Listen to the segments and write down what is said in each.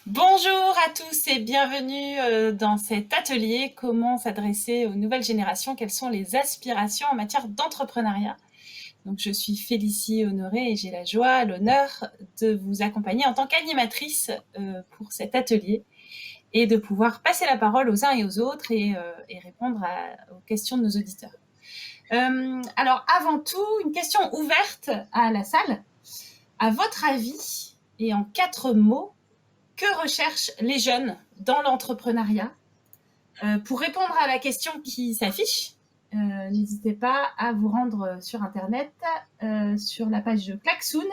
Bonjour à tous et bienvenue dans cet atelier Comment s'adresser aux nouvelles générations, quelles sont les aspirations en matière d'entrepreneuriat. Donc, je suis Félicie Honoré et j'ai la joie, l'honneur de vous accompagner en tant qu'animatrice pour cet atelier et de pouvoir passer la parole aux uns et aux autres et répondre aux questions de nos auditeurs. Alors, avant tout, une question ouverte à la salle. À votre avis, et en 4 mots, que recherchent les jeunes dans l'entrepreneuriat? Pour répondre à la question qui s'affiche, n'hésitez pas à vous rendre sur Internet, sur la page de Klaxoon,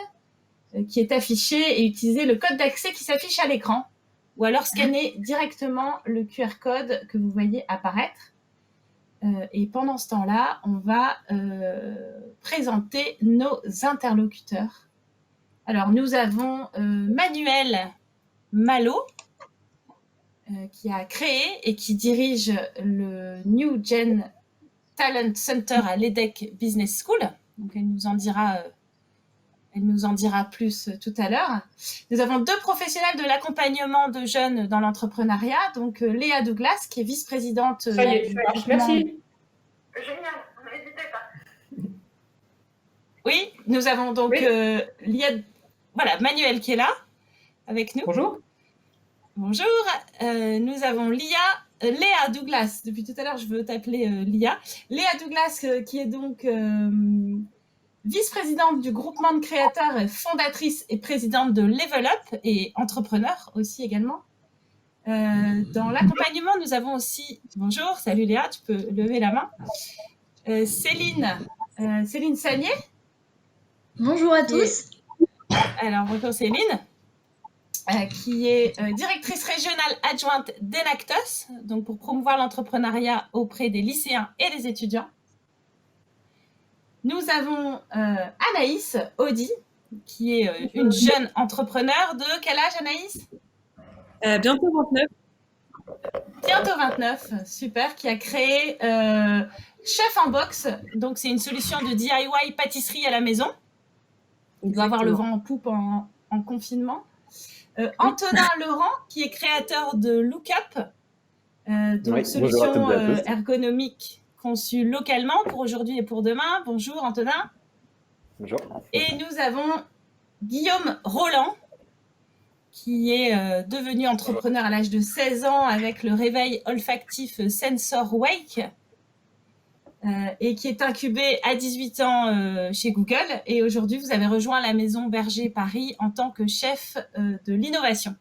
qui est affichée, et utiliser le code d'accès qui s'affiche à l'écran, ou alors scanner directement le QR code que vous voyez apparaître. Et pendant ce temps-là, on va présenter nos interlocuteurs. Alors, nous avons Manuel Malo, qui a créé et qui dirige le New Gen Talent Center à l'EDEC Business School. Donc, elle nous en dira plus tout à l'heure. Nous avons 2 professionnels de l'accompagnement de jeunes dans l'entrepreneuriat. Donc, Léa Douglas, qui est vice-présidente. Ça y est, merci. Génial, n'hésitez pas. Oui, nous avons donc Léa, voilà, Manuel qui est là avec nous. Bonjour. Bonjour. Nous avons Léa Douglas. Depuis tout à l'heure, je veux t'appeler Léa. Léa Douglas, qui est donc vice-présidente du groupement de créateurs, fondatrice et présidente de Level Up et entrepreneur aussi également. Dans l'accompagnement, nous avons aussi... Bonjour, salut Léa, tu peux lever la main. Céline Sagné. Bonjour à tous. Alors, bonjour Céline. Qui est directrice régionale adjointe d'Enactus, donc pour promouvoir l'entrepreneuriat auprès des lycéens et des étudiants. Nous avons Anaïs Audi, qui est une jeune entrepreneur de quel âge, Anaïs? Bientôt 29. Bientôt 29, super, qui a créé Chef en Box, donc c'est une solution de DIY pâtisserie à la maison. On doit avoir le vent en poupe en confinement. Antonin Laurent, qui est créateur de Lookup, donc solution ergonomique conçue localement pour aujourd'hui et pour demain. Bonjour Antonin. Bonjour. Et nous avons Guillaume Roland, qui est devenu entrepreneur à l'âge de 16 ans avec le réveil olfactif Sensor Wake, et qui est incubé à 18 ans chez Google. Et aujourd'hui, vous avez rejoint la Maison Berger Paris en tant que chef de l'innovation.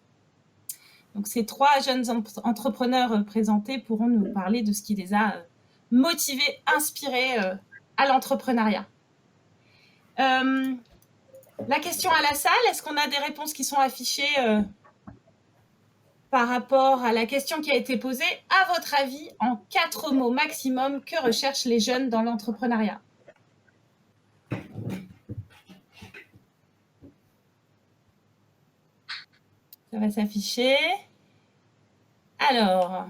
Donc, ces 3 jeunes entrepreneurs présentés pourront nous parler de ce qui les a motivés, inspirés à l'entrepreneuriat. La question à la salle, est-ce qu'on a des réponses qui sont affichées par rapport à la question qui a été posée? À votre avis, en 4 mots maximum, que recherchent les jeunes dans l'entrepreneuriat? Ça va s'afficher. Alors,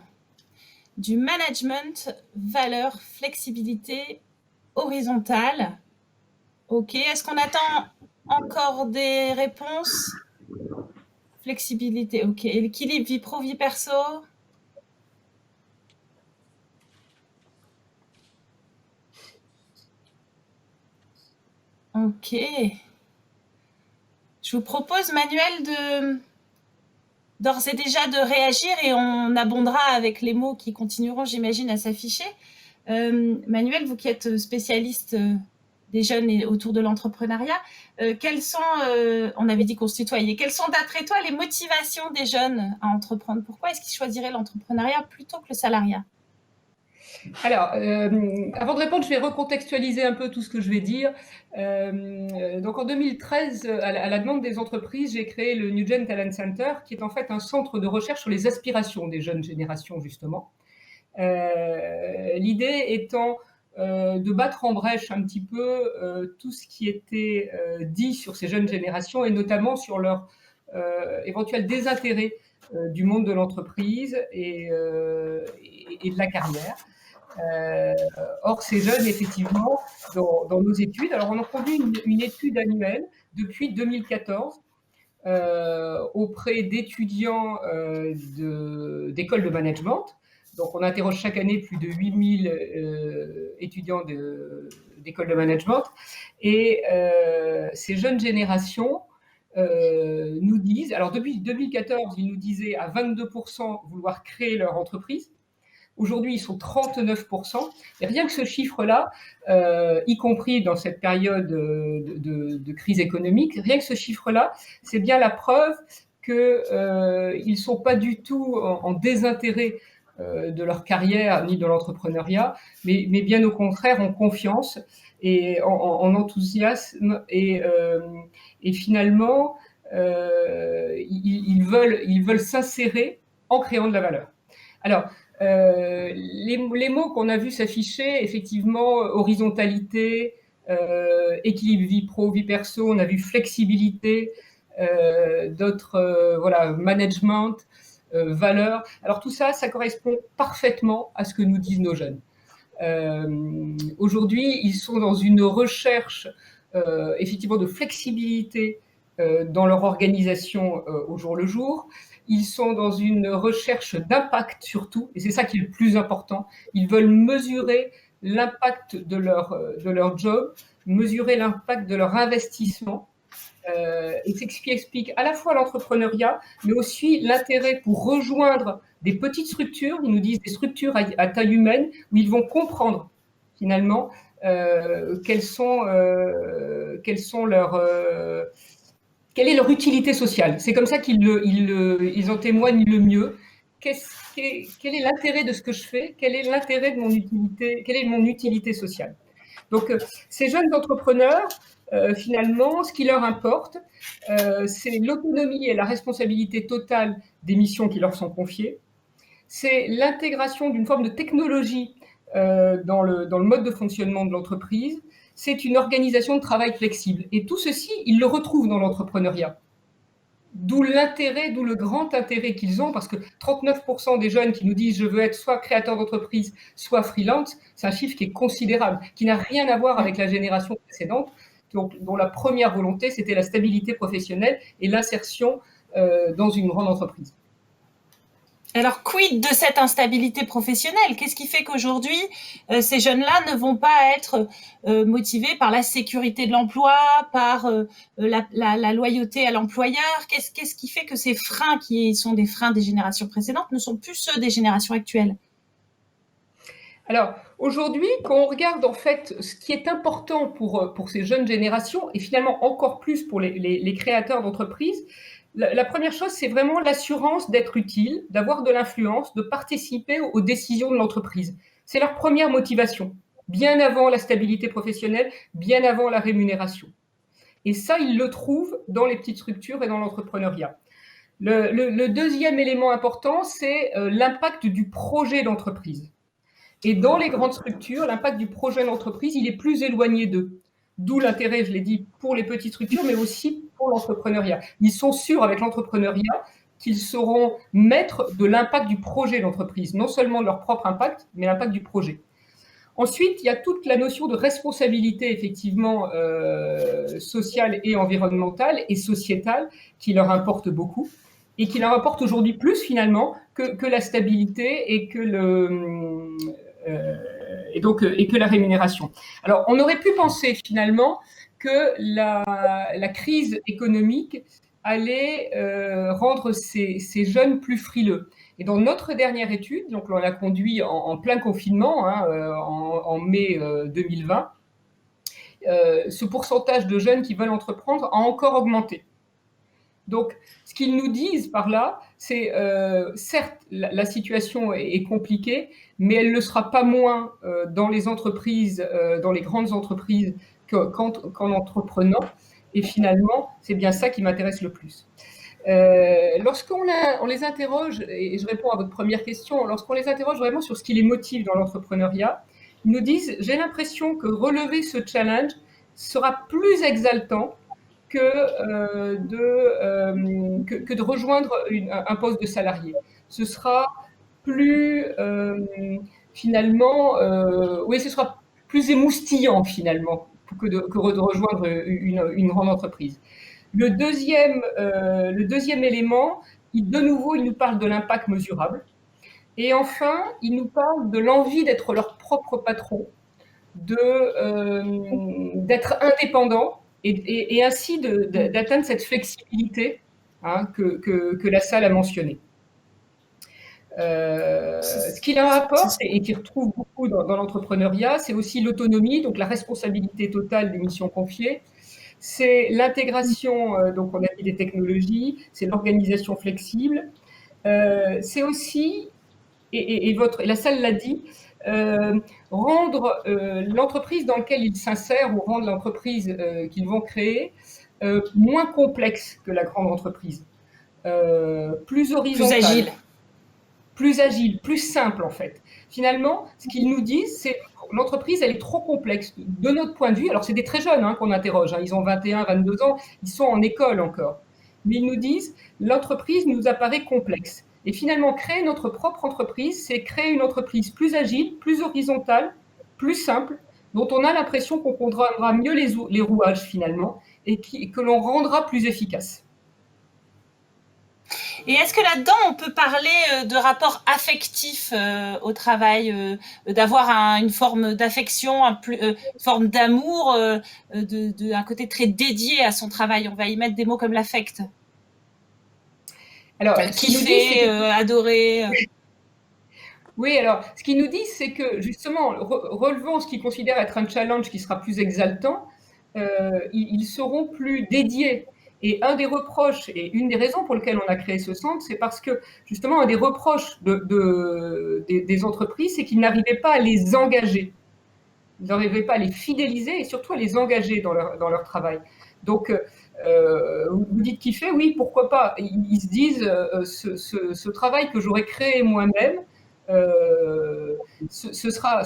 du management, valeur, flexibilité, horizontale. Ok, est-ce qu'on attend encore des réponses? Flexibilité, ok. L'équilibre vie pro, vie perso? Ok. Je vous propose, Manuel, d'ores et déjà de réagir, et on abondera avec les mots qui continueront, j'imagine, à s'afficher. Manuel, vous qui êtes spécialiste des jeunes et autour de l'entrepreneuriat, quelles sont, on avait dit qu'on se tutoyait, quelles sont d'après toi les motivations des jeunes à entreprendre? Pourquoi est-ce qu'ils choisiraient l'entrepreneuriat plutôt que le salariat? Alors, avant de répondre, je vais recontextualiser un peu tout ce que je vais dire. Donc, en 2013, à la demande des entreprises, j'ai créé le New Gen Talent Center, qui est en fait un centre de recherche sur les aspirations des jeunes générations, justement. L'idée étant de battre en brèche un petit peu tout ce qui était dit sur ces jeunes générations, et notamment sur leur éventuel désintérêt du monde de l'entreprise et de la carrière. Or, ces jeunes, effectivement, dans nos études, alors on a conduit une étude annuelle depuis 2014 auprès d'étudiants d'écoles de management. Donc, on interroge chaque année plus de 8000 étudiants d'écoles de management. Et ces jeunes générations nous disent, alors depuis 2014, ils nous disaient à 22% vouloir créer leur entreprise. Aujourd'hui, ils sont 39%. Et rien que ce chiffre-là, y compris dans cette période de crise économique, rien que ce chiffre-là, c'est bien la preuve qu'ils ne sont pas du tout en désintérêt de leur carrière ni de l'entrepreneuriat, mais bien au contraire en confiance et en enthousiasme. Et finalement, ils veulent s'insérer en créant de la valeur. Alors, les mots qu'on a vus s'afficher, effectivement, horizontalité, équilibre vie pro, vie perso, on a vu flexibilité, d'autres, voilà, management, valeur. Alors tout ça, ça correspond parfaitement à ce que nous disent nos jeunes. Aujourd'hui, ils sont dans une recherche, effectivement, de flexibilité dans leur organisation au jour le jour. Ils sont dans une recherche d'impact surtout, et c'est ça qui est le plus important. Ils veulent mesurer l'impact de leur job, mesurer l'impact de leur investissement. Et c'est ce qui explique à la fois l'entrepreneuriat, mais aussi l'intérêt pour rejoindre des petites structures. Ils nous disent des structures à taille humaine où ils vont comprendre finalement quelle est leur utilité sociale. C'est comme ça qu'ils en témoignent le mieux. Quel est l'intérêt de ce que je fais? Quel est l'intérêt de mon utilité? Quelle est mon utilité sociale? Donc, ces jeunes entrepreneurs, finalement, ce qui leur importe, c'est l'autonomie et la responsabilité totale des missions qui leur sont confiées. C'est l'intégration d'une forme de technologie dans le mode de fonctionnement de l'entreprise. C'est une organisation de travail flexible. Et tout ceci, ils le retrouvent dans l'entrepreneuriat. D'où le grand intérêt qu'ils ont, parce que 39% des jeunes qui nous disent « je veux être soit créateur d'entreprise, soit freelance », c'est un chiffre qui est considérable, qui n'a rien à voir avec la génération précédente, dont la première volonté, c'était la stabilité professionnelle et l'insertion dans une grande entreprise. Alors, quid de cette instabilité professionnelle? Qu'est-ce qui fait qu'aujourd'hui, ces jeunes-là ne vont pas être motivés par la sécurité de l'emploi, par la loyauté à l'employeur? Qu'est-ce qui fait que ces freins qui sont des freins des générations précédentes ne sont plus ceux des générations actuelles? Alors, aujourd'hui, quand on regarde en fait ce qui est important pour ces jeunes générations, et finalement encore plus pour les créateurs d'entreprises, la première chose, c'est vraiment l'assurance d'être utile, d'avoir de l'influence, de participer aux décisions de l'entreprise. C'est leur première motivation, bien avant la stabilité professionnelle, bien avant la rémunération. Et ça, ils le trouvent dans les petites structures et dans l'entrepreneuriat. Le deuxième élément important, c'est l'impact du projet d'entreprise. Et dans les grandes structures, l'impact du projet d'entreprise, il est plus éloigné d'eux. D'où l'intérêt, je l'ai dit, pour les petites structures, mais aussi pour l'entrepreneuriat. Ils sont sûrs avec l'entrepreneuriat qu'ils seront maîtres de l'impact du projet d'entreprise, non seulement de leur propre impact, mais l'impact du projet. Ensuite, il y a toute la notion de responsabilité, effectivement, sociale et environnementale et sociétale qui leur importe beaucoup et qui leur importe aujourd'hui plus, finalement, que la stabilité et que la rémunération. Alors, on aurait pu penser finalement que la crise économique allait rendre ces jeunes plus frileux. Et dans notre dernière étude, donc on l'a conduit en plein confinement, en mai 2020, ce pourcentage de jeunes qui veulent entreprendre a encore augmenté. Donc, ce qu'ils nous disent par là, c'est certes, la situation est compliquée, mais elle ne le sera pas moins dans les entreprises, dans les grandes entreprises, qu'en entreprenant. Et finalement, c'est bien ça qui m'intéresse le plus. Lorsqu'on les interroge, et je réponds à votre première question, lorsqu'on les interroge vraiment sur ce qui les motive dans l'entrepreneuriat, ils nous disent « j'ai l'impression que relever ce challenge sera plus exaltant que de rejoindre un poste de salarié. Ce sera plus, finalement, oui, ce sera plus émoustillant, finalement, que de rejoindre une grande entreprise. » Le deuxième élément, de nouveau, il nous parle de l'impact mesurable. Et enfin, il nous parle de l'envie d'être leur propre patron, d'être indépendant et ainsi d'atteindre cette flexibilité que la salle a mentionnée. Ce qui leur apporte et qui retrouve beaucoup dans l'entrepreneuriat, c'est aussi l'autonomie, donc la responsabilité totale des missions confiées. C'est l'intégration, donc on a dit des technologies, c'est l'organisation flexible. C'est aussi, et la salle l'a dit, rendre l'entreprise dans laquelle ils s'insèrent ou rendre l'entreprise qu'ils vont créer moins complexe que la grande entreprise, plus horizontale. Plus agile, plus simple en fait. Finalement, ce qu'ils nous disent, c'est que l'entreprise, elle est trop complexe. De notre point de vue, alors c'est des très jeunes qu'on interroge, ils ont 21, 22 ans, ils sont en école encore. Mais ils nous disent, l'entreprise nous apparaît complexe. Et finalement, créer notre propre entreprise, c'est créer une entreprise plus agile, plus horizontale, plus simple, dont on a l'impression qu'on contrôlera mieux les rouages finalement, et que l'on rendra plus efficace. Et est-ce que là-dedans, on peut parler de rapport affectif au travail, d'avoir une forme d'affection, une forme d'amour, un côté très dédié à son travail? On va y mettre des mots comme l'affect. Alors, kiffer, adorer. Oui, alors, ce qu'ils nous disent, c'est que justement, relevant ce qu'ils considèrent être un challenge qui sera plus exaltant, ils seront plus dédiés. Et un des reproches, et une des raisons pour lesquelles on a créé ce centre, c'est parce que justement, un des reproches des entreprises, c'est qu'ils n'arrivaient pas à les engager. Ils n'arrivaient pas à les fidéliser et surtout à les engager dans leur travail. Donc, vous dites kiffer, oui, pourquoi pas. Ils se disent, ce travail que j'aurais créé moi-même, ce sera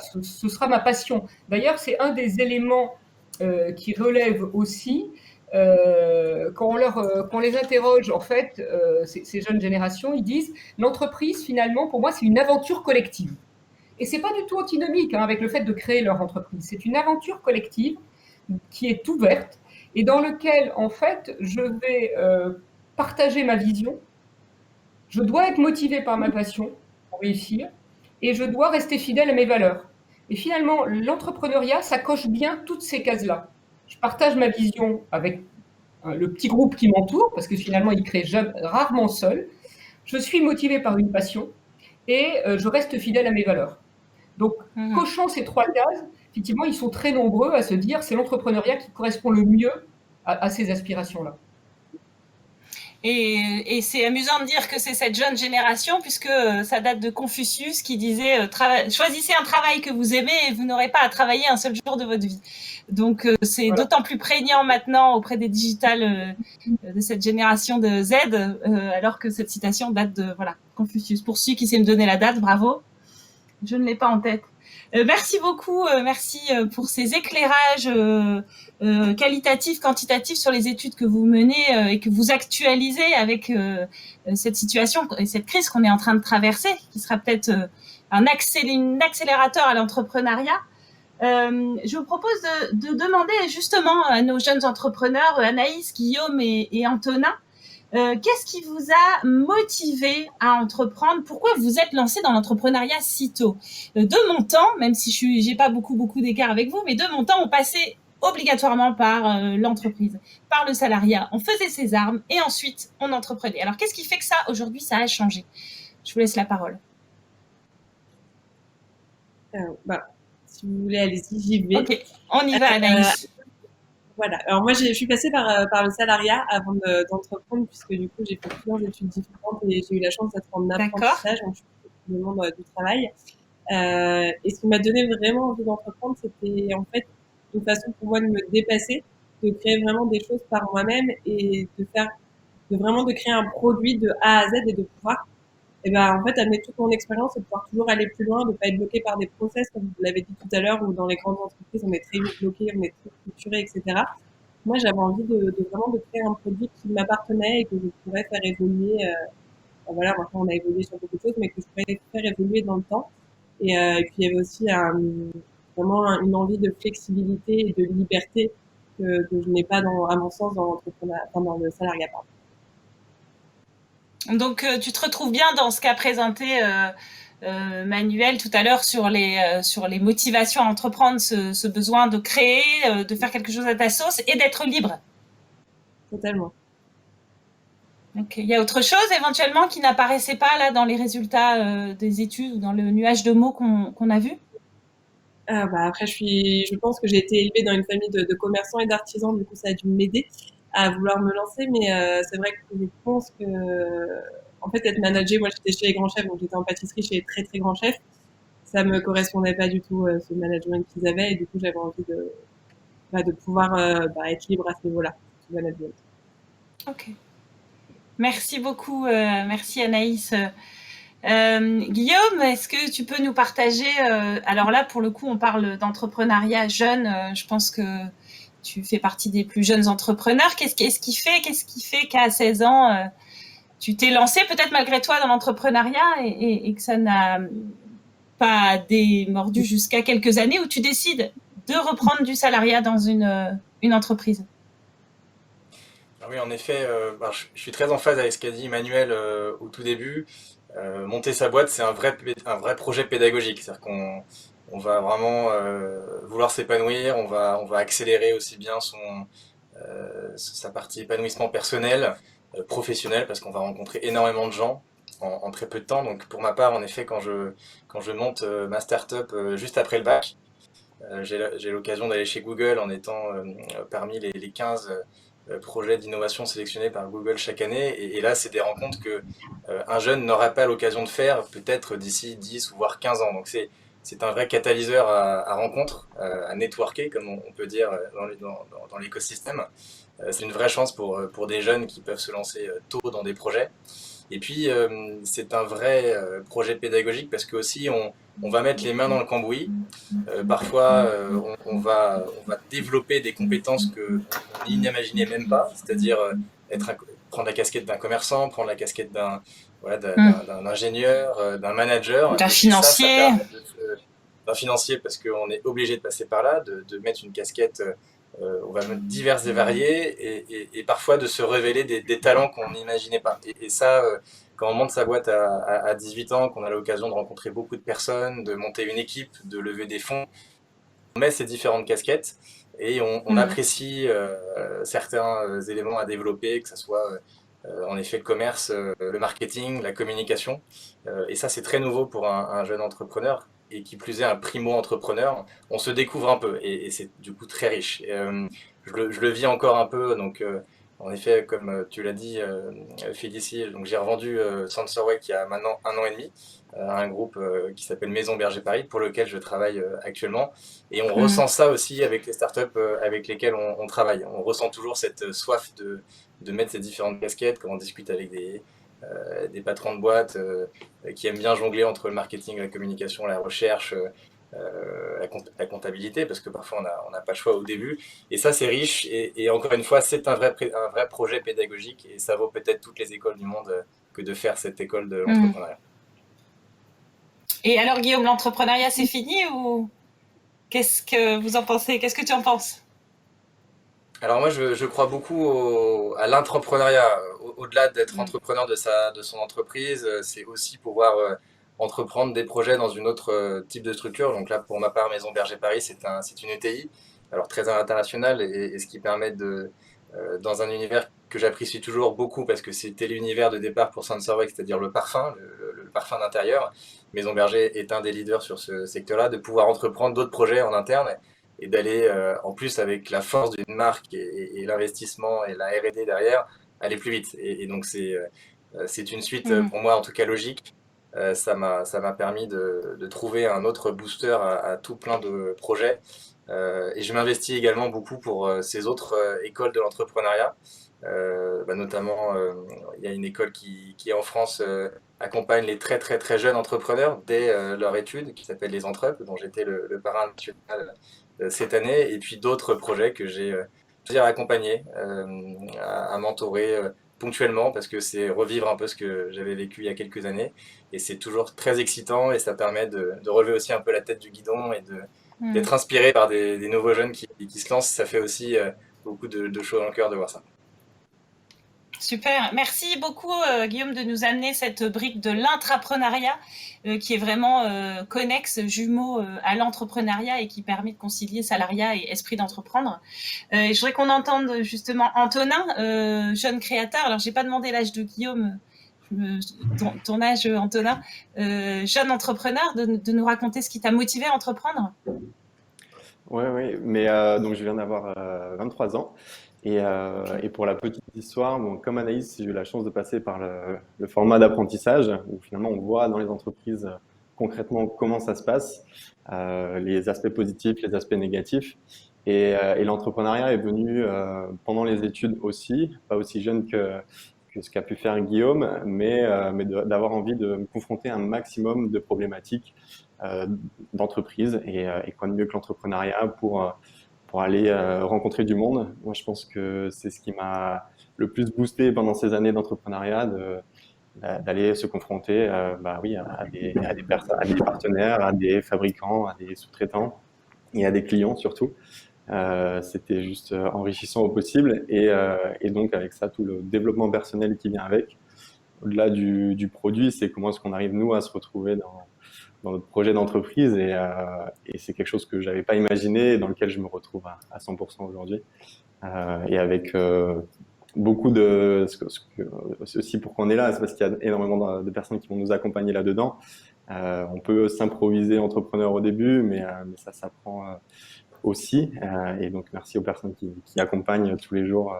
ma passion. D'ailleurs, c'est un des éléments qui relève aussi quand on les interroge, en fait, ces jeunes générations, ils disent l'entreprise, finalement, pour moi, c'est une aventure collective. Et c'est pas du tout antinomique avec le fait de créer leur entreprise. C'est une aventure collective qui est ouverte et dans lequel, en fait, je vais partager ma vision. Je dois être motivé par ma passion pour réussir et je dois rester fidèle à mes valeurs. Et finalement, l'entrepreneuriat, ça coche bien toutes ces cases-là. Je partage ma vision avec le petit groupe qui m'entoure, parce que finalement, il crée rarement seul. Je suis motivé par une passion et je reste fidèle à mes valeurs. Donc, cochant ces trois cases, effectivement, ils sont très nombreux à se dire c'est l'entrepreneuriat qui correspond le mieux à ces aspirations-là. Et c'est amusant de dire que c'est cette jeune génération, puisque ça date de Confucius qui disait choisissez un travail que vous aimez et vous n'aurez pas à travailler un seul jour de votre vie. Donc c'est d'autant plus prégnant maintenant auprès des digitales de cette génération de Z, alors que cette citation date de Confucius. Pour celui qui sait me donner la date, bravo. Je ne l'ai pas en tête. Merci beaucoup, merci pour ces éclairages qualitatifs, quantitatifs sur les études que vous menez et que vous actualisez avec cette situation et cette crise qu'on est en train de traverser, qui sera peut-être un accélérateur à l'entrepreneuriat. Je vous propose de demander justement à nos jeunes entrepreneurs, Anaïs, Guillaume et Antonin, qu'est-ce qui vous a motivé à entreprendre? Pourquoi vous êtes lancé dans l'entrepreneuriat si tôt? De mon temps, même si j'ai pas beaucoup d'écart avec vous, mais de mon temps, on passait obligatoirement par l'entreprise, par le salariat. On faisait ses armes et ensuite on entreprenait. Alors qu'est-ce qui fait que ça, aujourd'hui, ça a changé? Je vous laisse la parole. Si vous voulez, allez-y, j'y vais. Ok, on y va, Anaïs. Voilà. Alors moi, je suis passée par le salariat avant d'entreprendre, puisque du coup, j'ai fait plusieurs études différentes et j'ai eu la chance d'être en apprentissage, donc je suis dans le monde du travail. Et ce qui m'a donné vraiment envie d'entreprendre, c'était en fait une façon pour moi de me dépasser, de créer vraiment des choses par moi-même et de créer un produit de A à Z et de pouvoir en fait, amener toute mon expérience et de pouvoir toujours aller plus loin, de pas être bloqué par des process, comme vous l'avez dit tout à l'heure, où dans les grandes entreprises, on est très vite bloqué, on est très structuré, etc. Moi, j'avais envie de vraiment de créer un produit qui m'appartenait et que je pourrais faire évoluer. Voilà, maintenant on a évolué sur beaucoup de choses, mais que je pourrais faire évoluer dans le temps. Et puis il y avait aussi vraiment une envie de flexibilité et de liberté que je n'ai pas, à mon sens, dans le salariat. Donc, tu te retrouves bien dans ce qu'a présenté Manuel tout à l'heure sur les motivations à entreprendre, ce besoin de créer, de faire quelque chose à ta sauce et d'être libre. Totalement. Okay. Il y a autre chose éventuellement qui n'apparaissait pas là dans les résultats des études ou dans le nuage de mots qu'on a vu? Après, je pense que j'ai été élevée dans une famille de commerçants et d'artisans, du coup ça a dû m'aider à vouloir me lancer, mais c'est vrai que je pense que, en fait, être manager, moi j'étais chez les grands chefs, donc j'étais en pâtisserie chez les très très grands chefs, ça me correspondait pas du tout, ce management qu'ils avaient, et du coup j'avais envie de pouvoir être libre à ce niveau-là, ce management. Ok. Merci beaucoup, merci Anaïs. Guillaume, est-ce que tu peux nous partager, alors là pour le coup on parle d'entrepreneuriat jeune, je pense que tu fais partie des plus jeunes entrepreneurs. Qu'est-ce qui fait qu'à 16 ans tu t'es lancé peut-être malgré toi dans l'entrepreneuriat et que ça n'a pas démordu jusqu'à quelques années où tu décides de reprendre du salariat dans une entreprise? Oui, en effet, je suis très en phase avec ce qu'a dit Emmanuel au tout début. Monter sa boîte, c'est un vrai projet pédagogique. C'est-à-dire qu'on va vraiment vouloir s'épanouir, on va accélérer aussi bien sa partie épanouissement personnel, professionnel, parce qu'on va rencontrer énormément de gens en très peu de temps. Donc pour ma part, en effet, quand je monte ma start-up juste après le bac, j'ai l'occasion d'aller chez Google en étant parmi les 15 projets d'innovation sélectionnés par Google chaque année. Et là, c'est des rencontres que un jeune n'aurait pas l'occasion de faire peut-être d'ici 10 ou voire 15 ans. Donc c'est un vrai catalyseur à rencontre, à networker, comme on peut dire dans l'écosystème. C'est une vraie chance pour des jeunes qui peuvent se lancer tôt dans des projets. Et puis, c'est un vrai projet pédagogique parce que aussi on va mettre les mains dans le cambouis. Parfois, on va développer des compétences qu'on n'imaginait même pas, c'est-à-dire prendre la casquette d'un commerçant, prendre la casquette d'un ingénieur, d'un manager. D'un financier. D'un financier parce qu'on est obligé de passer par là, de mettre une casquette, on va mettre diverses et variées, et parfois de se révéler des talents qu'on n'imaginait pas. Et ça, quand on monte sa boîte à 18 ans, qu'on a l'occasion de rencontrer beaucoup de personnes, de monter une équipe, de lever des fonds, on met ces différentes casquettes et on apprécie certains éléments à développer, que ce soit en effet le commerce, le marketing, la communication. Et ça, c'est très nouveau pour un jeune entrepreneur et qui plus est un primo-entrepreneur. On se découvre un peu et c'est du coup très riche. Et, je le vis encore un peu, donc en effet, comme tu l'as dit, Félicie, donc j'ai revendu Sensorway il y a maintenant 1 an et demi à un groupe qui s'appelle Maison Berger Paris, pour lequel je travaille actuellement. Et on ressent ça aussi avec les startups avec lesquelles on travaille. On ressent toujours cette soif de mettre ces différentes casquettes, quand on discute avec des patrons de boîtes qui aiment bien jongler entre le marketing, la communication, la recherche, la comptabilité, parce que parfois on n'a pas le choix au début. Et ça, c'est riche. Et encore une fois, c'est un vrai projet pédagogique. Et ça vaut peut-être toutes les écoles du monde que de faire cette école de l'entrepreneuriat. Et alors, Guillaume, l'entrepreneuriat, c'est fini ou qu'est-ce que vous en pensez? Qu'est-ce que tu en penses? Alors moi, je crois beaucoup à l'entrepreneuriat. Au-delà d'être entrepreneur de son entreprise, c'est aussi pouvoir entreprendre des projets dans une autre type de structure. Donc là, pour ma part, Maison Berger Paris, c'est une ETI, alors très internationale, et ce qui permet dans un univers que j'apprécie toujours beaucoup, parce que c'était l'univers de départ pour Sensorway, c'est-à-dire le parfum, le parfum d'intérieur. Maison Berger est un des leaders sur ce secteur-là, de pouvoir entreprendre d'autres projets en interne et d'aller, en plus avec la force d'une marque et l'investissement et la R&D derrière, aller plus vite. Et donc c'est une suite, pour moi en tout cas logique. Ça m'a permis de trouver un autre booster à tout plein de projets. Et je m'investis également beaucoup pour ces autres écoles de l'entrepreneuriat. Notamment, il y a une école qui en France accompagne les très très très jeunes entrepreneurs dès leur étude, qui s'appelle les Entrep, dont j'étais le parrain national cette année, et puis d'autres projets que j'ai accompagnés, à mentorer ponctuellement, parce que c'est revivre un peu ce que j'avais vécu il y a quelques années, et c'est toujours très excitant, et ça permet de relever aussi un peu la tête du guidon et d'être inspiré par des nouveaux jeunes qui se lancent. Ça fait aussi beaucoup de chaud dans le cœur de voir ça. Super, merci beaucoup Guillaume de nous amener cette brique de l'intrapreneuriat qui est vraiment connexe, jumeau à l'entrepreneuriat et qui permet de concilier salariat et esprit d'entreprendre. Je voudrais qu'on entende justement Antonin, jeune créateur. Alors j'ai pas demandé l'âge de Guillaume, ton âge Antonin, jeune entrepreneur, de nous raconter ce qui t'a motivé à entreprendre. Oui, mais donc je viens d'avoir 23 ans. Et pour la petite histoire, bon, comme Anaïs, j'ai eu la chance de passer par le format d'apprentissage, où finalement on voit dans les entreprises concrètement comment ça se passe, les aspects positifs, les aspects négatifs. Et l'entrepreneuriat est venu pendant les études aussi, pas aussi jeune que ce qu'a pu faire Guillaume, mais d'avoir envie de me confronter à un maximum de problématiques d'entreprise. Et quoi de mieux que l'entrepreneuriat pour aller rencontrer du monde. Moi, je pense que c'est ce qui m'a le plus boosté pendant ces années d'entrepreneuriat, d'aller se confronter à des personnes, à des partenaires, à des fabricants, à des sous-traitants et à des clients surtout. C'était juste enrichissant au possible et donc avec ça, tout le développement personnel qui vient avec. Au-delà du produit, c'est comment est-ce qu'on arrive, nous, à se retrouver dans notre projet d'entreprise et c'est quelque chose que j'avais pas imaginé et dans lequel je me retrouve à 100% aujourd'hui et avec beaucoup de ceci pourquoi on est là, c'est parce qu'il y a énormément de personnes qui vont nous accompagner là-dedans. On peut s'improviser entrepreneur au début, mais ça s'apprend aussi et donc merci aux personnes qui accompagnent tous les jours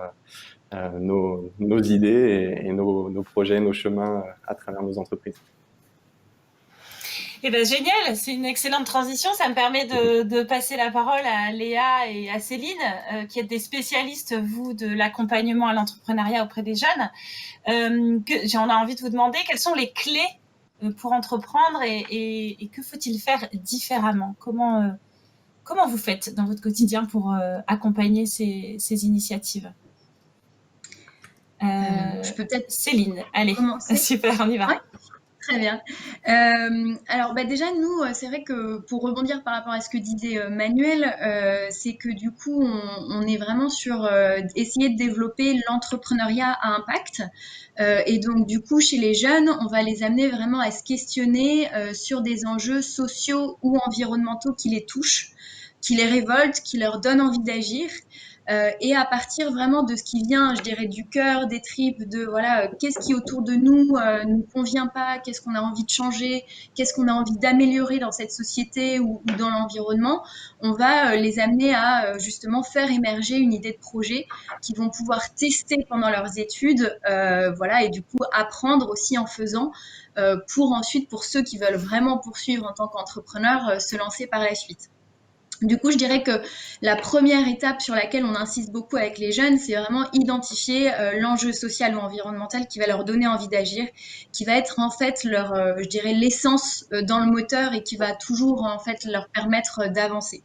nos idées et nos projets, nos chemins à travers nos entreprises. Eh ben génial, c'est une excellente transition. Ça me permet de passer la parole à Léa et à Céline, qui êtes des spécialistes, vous, de l'accompagnement à l'entrepreneuriat auprès des jeunes. On a envie de vous demander quelles sont les clés pour entreprendre et que faut-il faire différemment ? Comment vous faites dans votre quotidien pour accompagner ces initiatives ? Je peux peut-être Céline, allez, commencer. Super, on y va. Ouais. Très bien. Alors déjà, nous, c'est vrai que pour rebondir par rapport à ce que disait Manuel, c'est que du coup, on est vraiment sur essayer de développer l'entrepreneuriat à impact. Et donc, du coup, chez les jeunes, on va les amener vraiment à se questionner sur des enjeux sociaux ou environnementaux qui les touchent, qui les révoltent, qui leur donnent envie d'agir. Et à partir vraiment de ce qui vient, je dirais, du cœur, des tripes, de voilà, qu'est-ce qui autour de nous nous convient pas, qu'est-ce qu'on a envie de changer, qu'est-ce qu'on a envie d'améliorer dans cette société ou dans l'environnement, on va les amener à justement faire émerger une idée de projet qu'ils vont pouvoir tester pendant leurs études, voilà, et du coup apprendre aussi en faisant pour ensuite, pour ceux qui veulent vraiment poursuivre en tant qu'entrepreneurs, se lancer par la suite. Du coup, je dirais que la première étape sur laquelle on insiste beaucoup avec les jeunes, c'est vraiment identifier l'enjeu social ou environnemental qui va leur donner envie d'agir, qui va être en fait leur, je dirais, l'essence dans le moteur et qui va toujours en fait leur permettre d'avancer.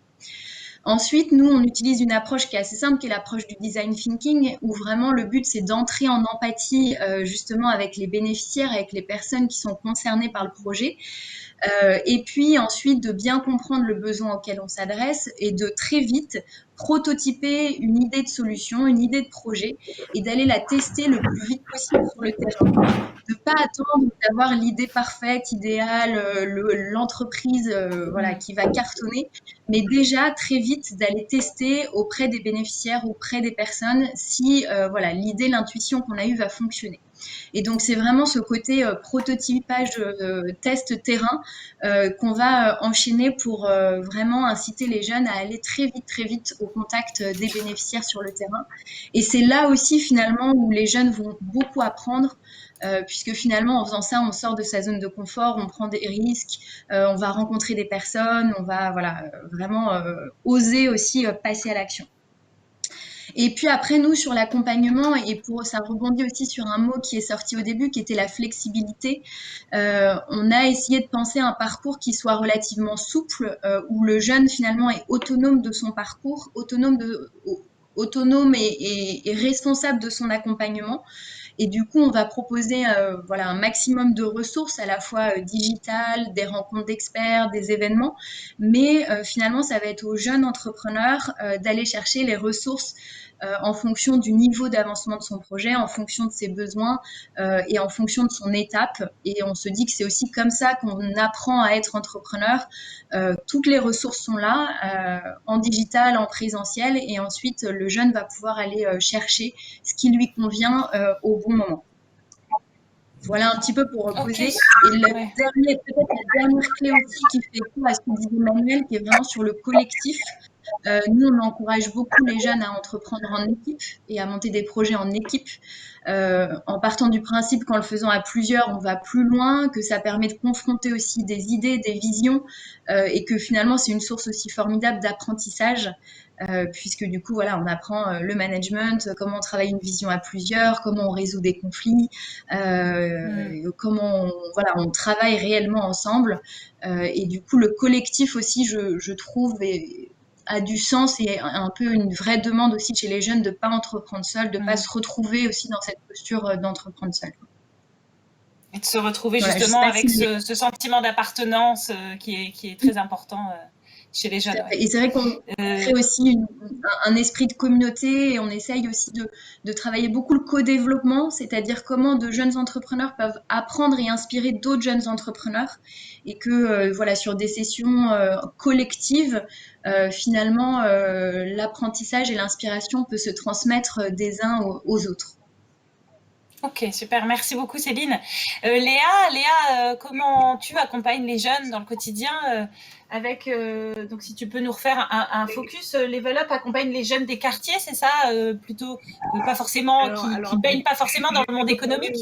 Ensuite, nous, on utilise une approche qui est assez simple, qui est l'approche du design thinking, où vraiment le but, c'est d'entrer en empathie justement avec les bénéficiaires, avec les personnes qui sont concernées par le projet. Et puis ensuite de bien comprendre le besoin auquel on s'adresse et de très vite prototyper une idée de solution, une idée de projet et d'aller la tester le plus vite possible sur le terrain. De pas attendre d'avoir l'idée parfaite, idéale, l'entreprise voilà, qui va cartonner, mais déjà très vite d'aller tester auprès des bénéficiaires, auprès des personnes si voilà, l'idée, l'intuition qu'on a eue va fonctionner. Et donc, c'est vraiment ce côté prototypage, test terrain qu'on va enchaîner pour vraiment inciter les jeunes à aller très vite au contact des bénéficiaires sur le terrain. Et c'est là aussi, finalement, où les jeunes vont beaucoup apprendre, puisque finalement, en faisant ça, on sort de sa zone de confort, on prend des risques, on va rencontrer des personnes, on va voilà, vraiment oser aussi passer à l'action. Et puis après, nous, sur l'accompagnement, et pour ça rebondit aussi sur un mot qui est sorti au début, qui était la flexibilité. On a essayé de penser un parcours qui soit relativement souple, où le jeune, finalement, est autonome de son parcours, autonome et responsable de son accompagnement. Et du coup, on va proposer voilà, un maximum de ressources, à la fois digitales, des rencontres d'experts, des événements, mais finalement, ça va être aux jeunes entrepreneurs d'aller chercher les ressources en fonction du niveau d'avancement de son projet, en fonction de ses besoins et en fonction de son étape. Et on se dit que c'est aussi comme ça qu'on apprend à être entrepreneur. Toutes les ressources sont là, en digital, en présentiel, et ensuite le jeune va pouvoir aller chercher ce qui lui convient au bon moment. Voilà un petit peu pour poser. Et peut-être la dernière clé aussi qui fait écho à ce que disait Manuel, qui est vraiment sur le collectif. Nous, on encourage beaucoup les jeunes à entreprendre en équipe et à monter des projets en équipe, en partant du principe qu'en le faisant à plusieurs, on va plus loin, que ça permet de confronter aussi des idées, des visions, et que finalement, c'est une source aussi formidable d'apprentissage, puisque du coup, voilà, on apprend le management, comment on travaille une vision à plusieurs, comment on résout des conflits, comment on travaille réellement ensemble. Et du coup, le collectif aussi, je trouve, a du sens et un peu une vraie demande aussi chez les jeunes de ne pas entreprendre seul, de ne pas se retrouver aussi dans cette posture d'entreprendre seul. Et de se retrouver justement avec ce sentiment d'appartenance qui est très important chez les jeunes. Et c'est vrai qu'on crée aussi un esprit de communauté et on essaye aussi de travailler beaucoup le co-développement, c'est-à-dire comment de jeunes entrepreneurs peuvent apprendre et inspirer d'autres jeunes entrepreneurs et que voilà, sur des sessions collectives, finalement, l'apprentissage et l'inspiration peut se transmettre des uns aux autres. Ok, super. Merci beaucoup, Céline. Léa, comment tu accompagnes les jeunes dans le quotidien avec, donc si tu peux nous refaire un focus, Level Up accompagne les jeunes des quartiers, c'est ça, plutôt pas forcément, qui baignent pas forcément dans le monde économique.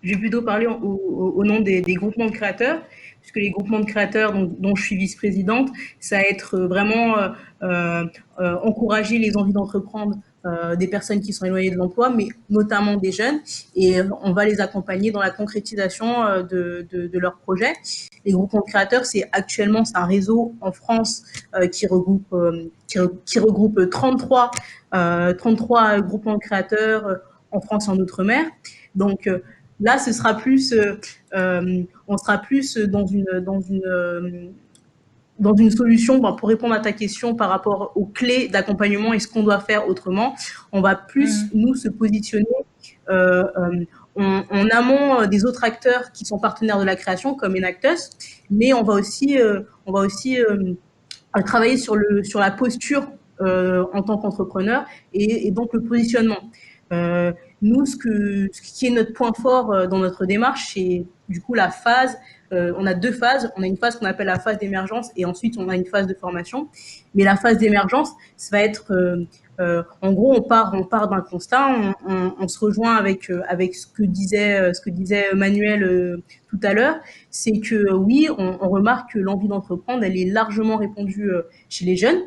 Je vais plutôt parler au nom des groupements de créateurs, puisque les groupements de créateurs dont je suis vice-présidente, ça va être vraiment encourager les envies d'entreprendre des personnes qui sont éloignées de l'emploi, mais notamment des jeunes, et on va les accompagner dans la concrétisation de leurs projets. Les groupements de créateurs, c'est un réseau en France qui regroupe 33 groupements de créateurs en France et en Outre-mer. Donc là, ce sera plus, on sera plus dans une solution pour répondre à ta question par rapport aux clés d'accompagnement et ce qu'on doit faire autrement. On va plus, nous, se positionner en amont des autres acteurs qui sont partenaires de la création, comme Enactus, mais on va aussi travailler sur la posture en tant qu'entrepreneur et donc le positionnement. Nous, ce qui est notre point fort dans notre démarche, c'est du coup la phase. On a 2 phases. On a une phase qu'on appelle la phase d'émergence et ensuite on a une phase de formation. Mais la phase d'émergence, ça va être, en gros, on part d'un constat, on se rejoint avec ce que disait Manuel tout à l'heure. C'est que oui, on remarque que l'envie d'entreprendre, elle est largement répandue chez les jeunes.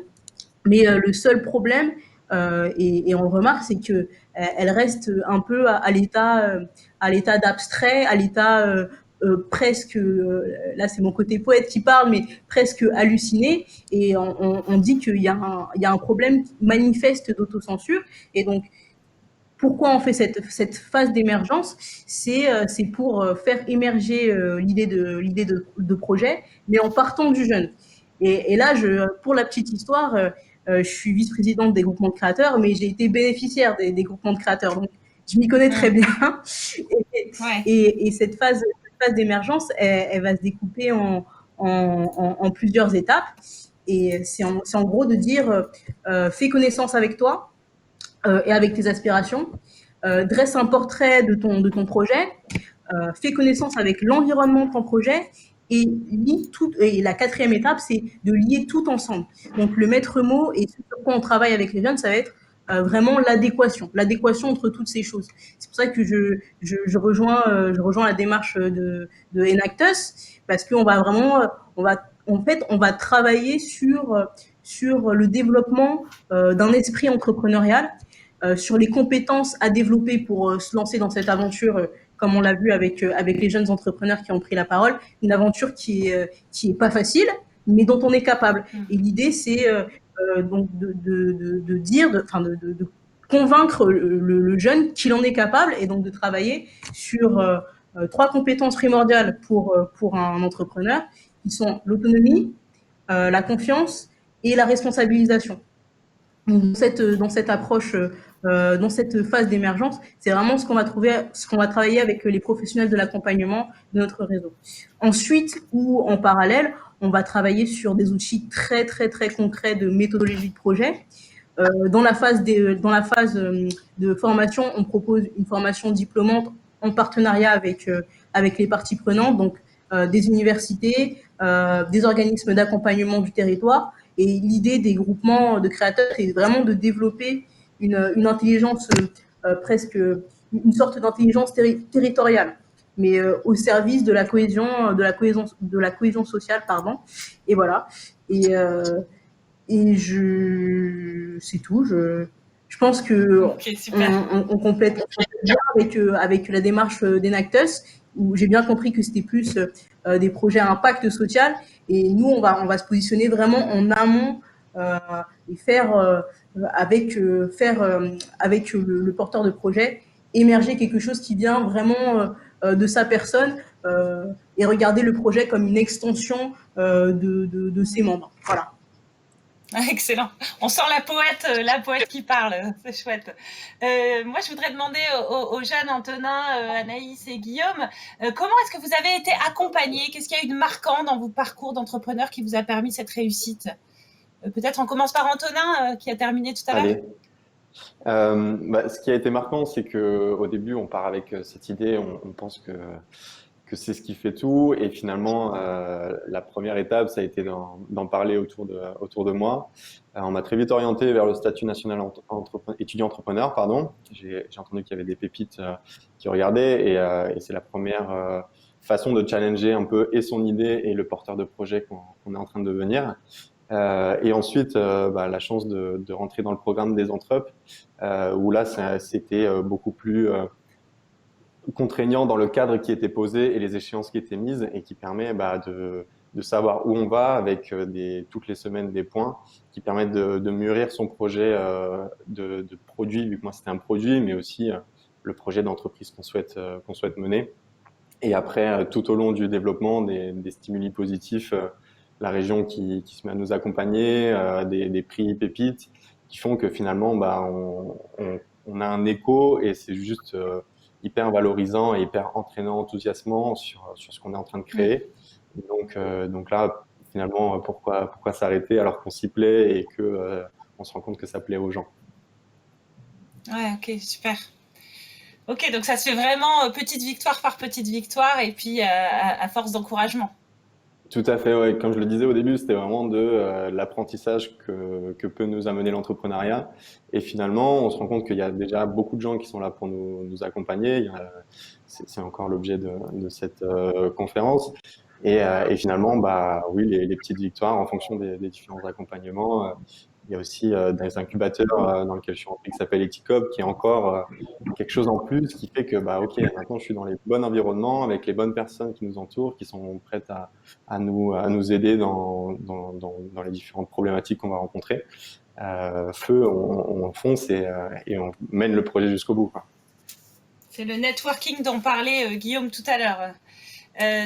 Mais le seul problème, et on le remarque, c'est que elle reste un peu à l'état d'abstrait, à l'état presque, là c'est mon côté poète qui parle, mais presque halluciné. Et on dit qu'il y a un problème manifeste d'autocensure. Et donc, pourquoi on fait cette phase d'émergence? C'est pour faire émerger l'idée de projet, mais en partant du jeune. Et là, pour la petite histoire, je suis vice-présidente des groupements de créateurs, mais j'ai été bénéficiaire des groupements de créateurs, donc je m'y connais très bien. Et cette phase d'émergence, elle va se découper en plusieurs étapes. Et c'est en gros de dire, fais connaissance avec toi et avec tes aspirations, dresse un portrait de ton projet, fais connaissance avec l'environnement de ton projet, et lie tout. Et la 4e étape, c'est de lier tout ensemble. Donc le maître mot et ce sur quoi on travaille avec les jeunes, ça va être vraiment l'adéquation entre toutes ces choses. C'est pour ça que je rejoins la démarche de Enactus, parce qu'on va vraiment, on va travailler sur le développement d'un esprit entrepreneurial, sur les compétences à développer pour se lancer dans cette aventure, comme on l'a vu avec les jeunes entrepreneurs qui ont pris la parole, une aventure qui est pas facile, mais dont on est capable. Et l'idée, c'est donc de convaincre le jeune qu'il en est capable et donc de travailler sur 3 compétences primordiales pour un entrepreneur qui sont l'autonomie, la confiance et la responsabilisation. Donc, dans cette approche, dans cette phase d'émergence, c'est vraiment ce qu'on va travailler avec les professionnels de l'accompagnement de notre réseau. Ensuite, ou en parallèle, on va travailler sur des outils très, très, très concrets de méthodologie de projet. Dans la phase de formation, on propose une formation diplômante en partenariat avec les parties prenantes, donc des universités, des organismes d'accompagnement du territoire. Et l'idée des groupements de créateurs, c'est vraiment de développer une intelligence presque, une sorte d'intelligence territoriale, mais au service de la cohésion sociale, pardon. Et voilà. Et c'est tout. Je pense que on complète bien avec la démarche d'Enactus, où j'ai bien compris que c'était plus des projets à impact social. Et nous, on va se positionner vraiment en amont et faire avec le porteur de projet émerger quelque chose qui vient vraiment de sa personne et regarder le projet comme une extension de ses membres. Voilà. Excellent. On sent la poète qui parle. C'est chouette. Moi, je voudrais demander aux jeunes Antonin, Anaïs et Guillaume, comment est-ce que vous avez été accompagnés? Qu'est-ce qu'il y a eu de marquant dans vos parcours d'entrepreneur qui vous a permis cette réussite? Peut-être on commence par Antonin, qui a terminé tout à l'heure. Ce qui a été marquant, c'est qu'au début, on part avec cette idée, on pense que c'est ce qui fait tout. Et finalement, la première étape, ça a été d'en parler autour de moi. On m'a très vite orienté vers le statut national étudiant-entrepreneur. J'ai entendu qu'il y avait des pépites qui regardaient et c'est la première façon de challenger un peu et son idée et le porteur de projet qu'on est en train de devenir. Et ensuite, la chance de rentrer dans le programme des Entrep, où là, c'était beaucoup plus contraignant dans le cadre qui était posé et les échéances qui étaient mises et qui permet de savoir où on va avec toutes les semaines des points qui permettent de mûrir son projet de produit, vu que moi c'était un produit, mais aussi le projet d'entreprise qu'on souhaite mener. Et après, tout au long du développement, des stimuli positifs, la région qui se met à nous accompagner, des prix pépites qui font que finalement on a un écho et c'est juste hyper valorisant et hyper entraînant, enthousiasmant sur ce qu'on est en train de créer. Donc là, finalement, pourquoi s'arrêter alors qu'on s'y plaît et que on se rend compte que ça plaît aux gens. Ouais, ok, super. Ok, donc ça se fait vraiment petite victoire par petite victoire et puis à force d'encouragement. Tout à fait, ouais. Comme je le disais au début, c'était vraiment de l'apprentissage que peut nous amener l'entrepreneuriat. Et finalement, on se rend compte qu'il y a déjà beaucoup de gens qui sont là pour nous accompagner. C'est encore l'objet de cette conférence. Et finalement, oui, les petites victoires en fonction des différents accompagnements. Il y a aussi des incubateurs dans lesquels je suis rentré qui s'appelle Eticop, qui est encore quelque chose en plus qui fait que ok, maintenant je suis dans les bons environnements avec les bonnes personnes qui nous entourent, qui sont prêtes à nous aider dans les différentes problématiques qu'on va rencontrer. On fonce et on mène le projet jusqu'au bout, quoi. C'est le networking dont parlait Guillaume tout à l'heure.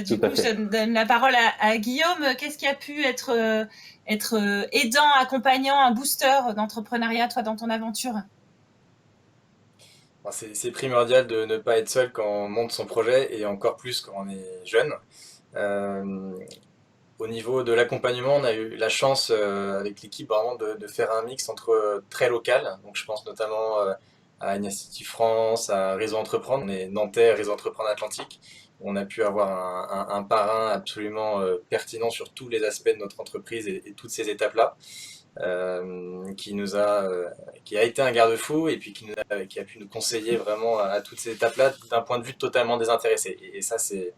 Du coup, je donne la parole à Guillaume. Qu'est-ce qui a pu être aidant, accompagnant, un booster d'entrepreneuriat, toi, dans ton aventure? C'est primordial de ne pas être seul quand on monte son projet et encore plus quand on est jeune. Au niveau de l'accompagnement, on a eu la chance avec l'équipe vraiment de faire un mix entre très local. Donc je pense notamment à Initiative France, à Réseau Entreprendre. On est nantais, Réseau Entreprendre Atlantique. On a pu avoir un parrain absolument pertinent sur tous les aspects de notre entreprise et toutes ces étapes-là, qui a été un garde-fou et puis qui a pu nous conseiller vraiment à toutes ces étapes-là d'un point de vue totalement désintéressé. Et ça, c'est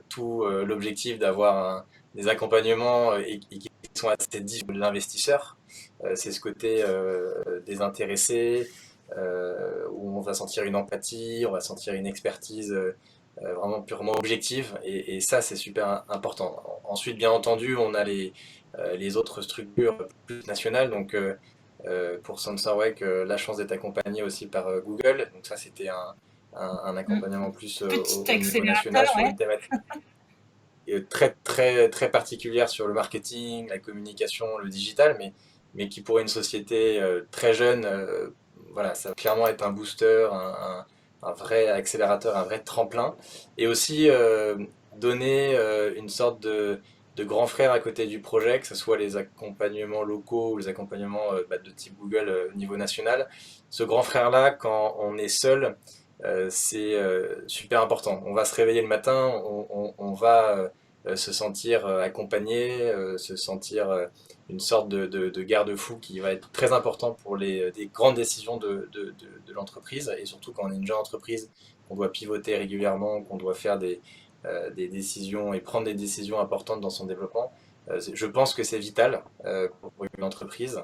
tout l'objectif d'avoir des accompagnements et qui sont assez différents de l'investisseur. C'est ce côté désintéressé, où on va sentir une empathie, on va sentir une expertise vraiment purement objective, et ça c'est super important. Ensuite, bien entendu, on a les autres structures plus nationales, donc Pour SensorWake, la chance d'être accompagné aussi par Google. Donc ça, c'était un accompagnement plus au niveau national sur une thématique très, très, très particulière sur le marketing, la communication, le digital, mais qui pour une société très jeune, voilà, ça va clairement être un booster, un vrai accélérateur, un vrai tremplin. Et aussi donner une sorte de grand frère à côté du projet, que ce soit les accompagnements locaux ou les accompagnements de type Google au niveau national. Ce grand frère-là, quand on est seul, c'est super important. On va se réveiller le matin, on va se sentir accompagné, se sentir une sorte de garde-fou qui va être très important pour des grandes décisions de l'entreprise, et surtout quand on est une jeune entreprise, qu'on doit pivoter régulièrement, qu'on doit faire des décisions et prendre des décisions importantes dans son développement. Je pense que c'est vital pour une entreprise.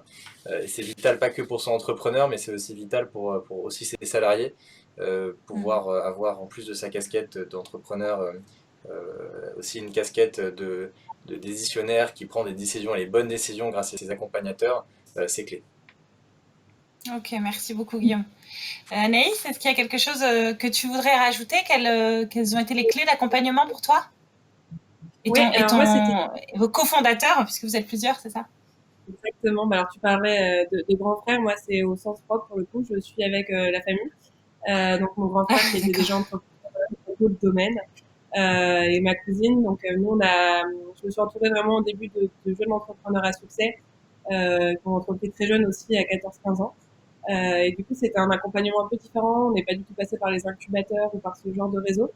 Et c'est vital pas que pour son entrepreneur, mais c'est aussi vital pour aussi ses salariés. Pouvoir avoir, en plus de sa casquette d'entrepreneur, aussi une casquette de décisionnaire qui prend des décisions, les bonnes décisions grâce à ses accompagnateurs, c'est clé. Ok, merci beaucoup Guillaume. Anaïs, est-ce qu'il y a quelque chose que tu voudrais rajouter? Quelles ont été les clés d'accompagnement pour toi? Vos cofondateurs, puisque vous êtes plusieurs, c'est ça? Exactement. Alors, tu parlais de grand frère. Moi, c'est au sens propre pour le coup. Je suis avec la famille. Donc, mon grand frère qui était déjà entrepreneur dans d'autres domaines et ma cousine. Donc, nous, je me suis entourée vraiment au début de jeunes entrepreneurs à succès qui ont entrepris très jeunes aussi, à 14-15 ans. Et du coup, c'était un accompagnement un peu différent. On n'est pas du tout passé par les incubateurs ou par ce genre de réseau.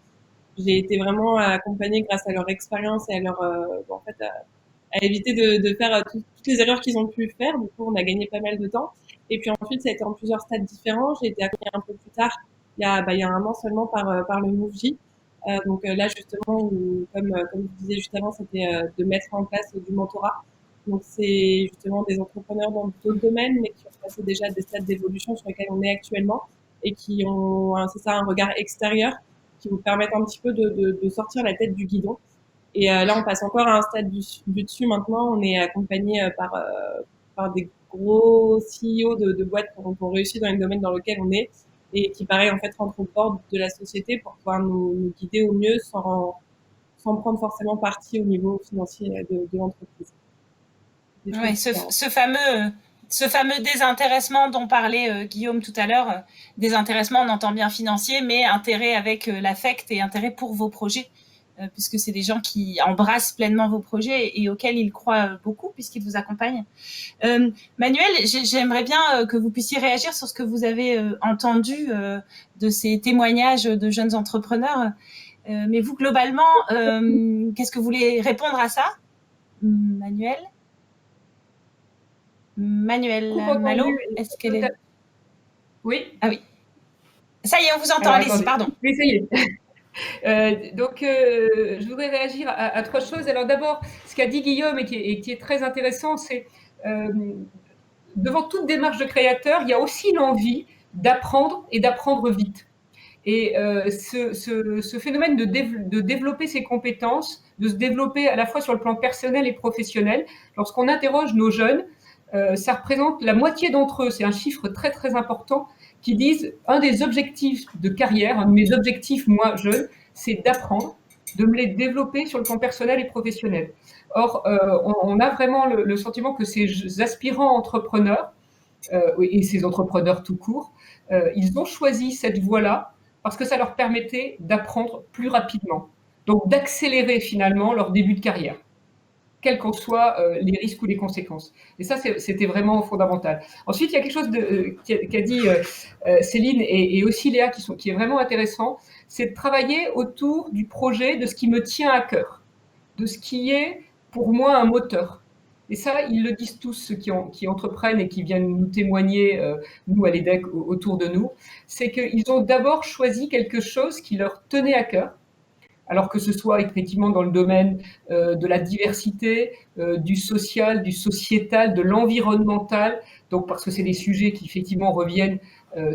J'ai été vraiment accompagnée grâce à leur expérience et à leur, en fait, à éviter de faire toutes les erreurs qu'ils ont pu faire. Du coup, on a gagné pas mal de temps. Et puis ensuite, ça a été en plusieurs stades différents. J'ai été accompagnée un peu plus tard, il y a un an seulement par le MoveJ. Donc là, justement, comme je disais juste avant, c'était de mettre en place du mentorat. Donc c'est justement des entrepreneurs dans d'autres domaines, mais qui ont passé déjà des stades d'évolution sur lesquels on est actuellement et qui ont, c'est ça, un regard extérieur qui vous permettent un petit peu de sortir la tête du guidon. Et là, on passe encore à un stade du dessus maintenant. On est accompagné par des gros CEO de boîtes qui ont réussi dans les domaines dans lesquels on est et qui, pareil, en fait, rentrent au bord de la société pour pouvoir nous guider au mieux sans prendre forcément parti au niveau financier de l'entreprise. Oui, ce fameux désintéressement dont parlait Guillaume tout à l'heure, désintéressement, on entend bien financier, mais intérêt avec l'affect et intérêt pour vos projets, puisque c'est des gens qui embrassent pleinement vos projets et auxquels ils croient beaucoup, puisqu'ils vous accompagnent. Manuel, j'aimerais bien que vous puissiez réagir sur ce que vous avez entendu de ces témoignages de jeunes entrepreneurs. Mais vous, globalement, qu'est-ce que vous voulez répondre à ça, Manuel? Malo, est-ce qu'elle est... Oui. Ah oui. Ça y est, on vous entend, allez-y, pardon. Oui, ça y est. Donc, je voudrais réagir à trois choses. Alors d'abord, ce qu'a dit Guillaume et qui est très intéressant, c'est devant toute démarche de créateur, il y a aussi l'envie d'apprendre et d'apprendre vite. Et ce phénomène de développer ses compétences, de se développer à la fois sur le plan personnel et professionnel, lorsqu'on interroge nos jeunes, ça représente la moitié d'entre eux, c'est un chiffre très très important, qui disent un des objectifs de carrière, un de mes objectifs moi jeune, c'est d'apprendre, de me les développer sur le plan personnel et professionnel. Or, on a vraiment le sentiment que ces aspirants entrepreneurs, et ces entrepreneurs tout court, ils ont choisi cette voie-là parce que ça leur permettait d'apprendre plus rapidement, donc d'accélérer finalement leur début de carrière, quels qu'en soient les risques ou les conséquences. Et ça, c'était vraiment fondamental. Ensuite, il y a quelque chose qu'a dit Céline et aussi Léa qui est vraiment intéressant, c'est de travailler autour du projet, de ce qui me tient à cœur, de ce qui est pour moi un moteur. Et ça, ils le disent tous, ceux qui entreprennent et qui viennent nous témoigner, nous à l'EDEC, autour de nous, c'est qu'ils ont d'abord choisi quelque chose qui leur tenait à cœur, alors que ce soit effectivement dans le domaine de la diversité, du social, du sociétal, de l'environnemental, donc parce que c'est des sujets qui effectivement reviennent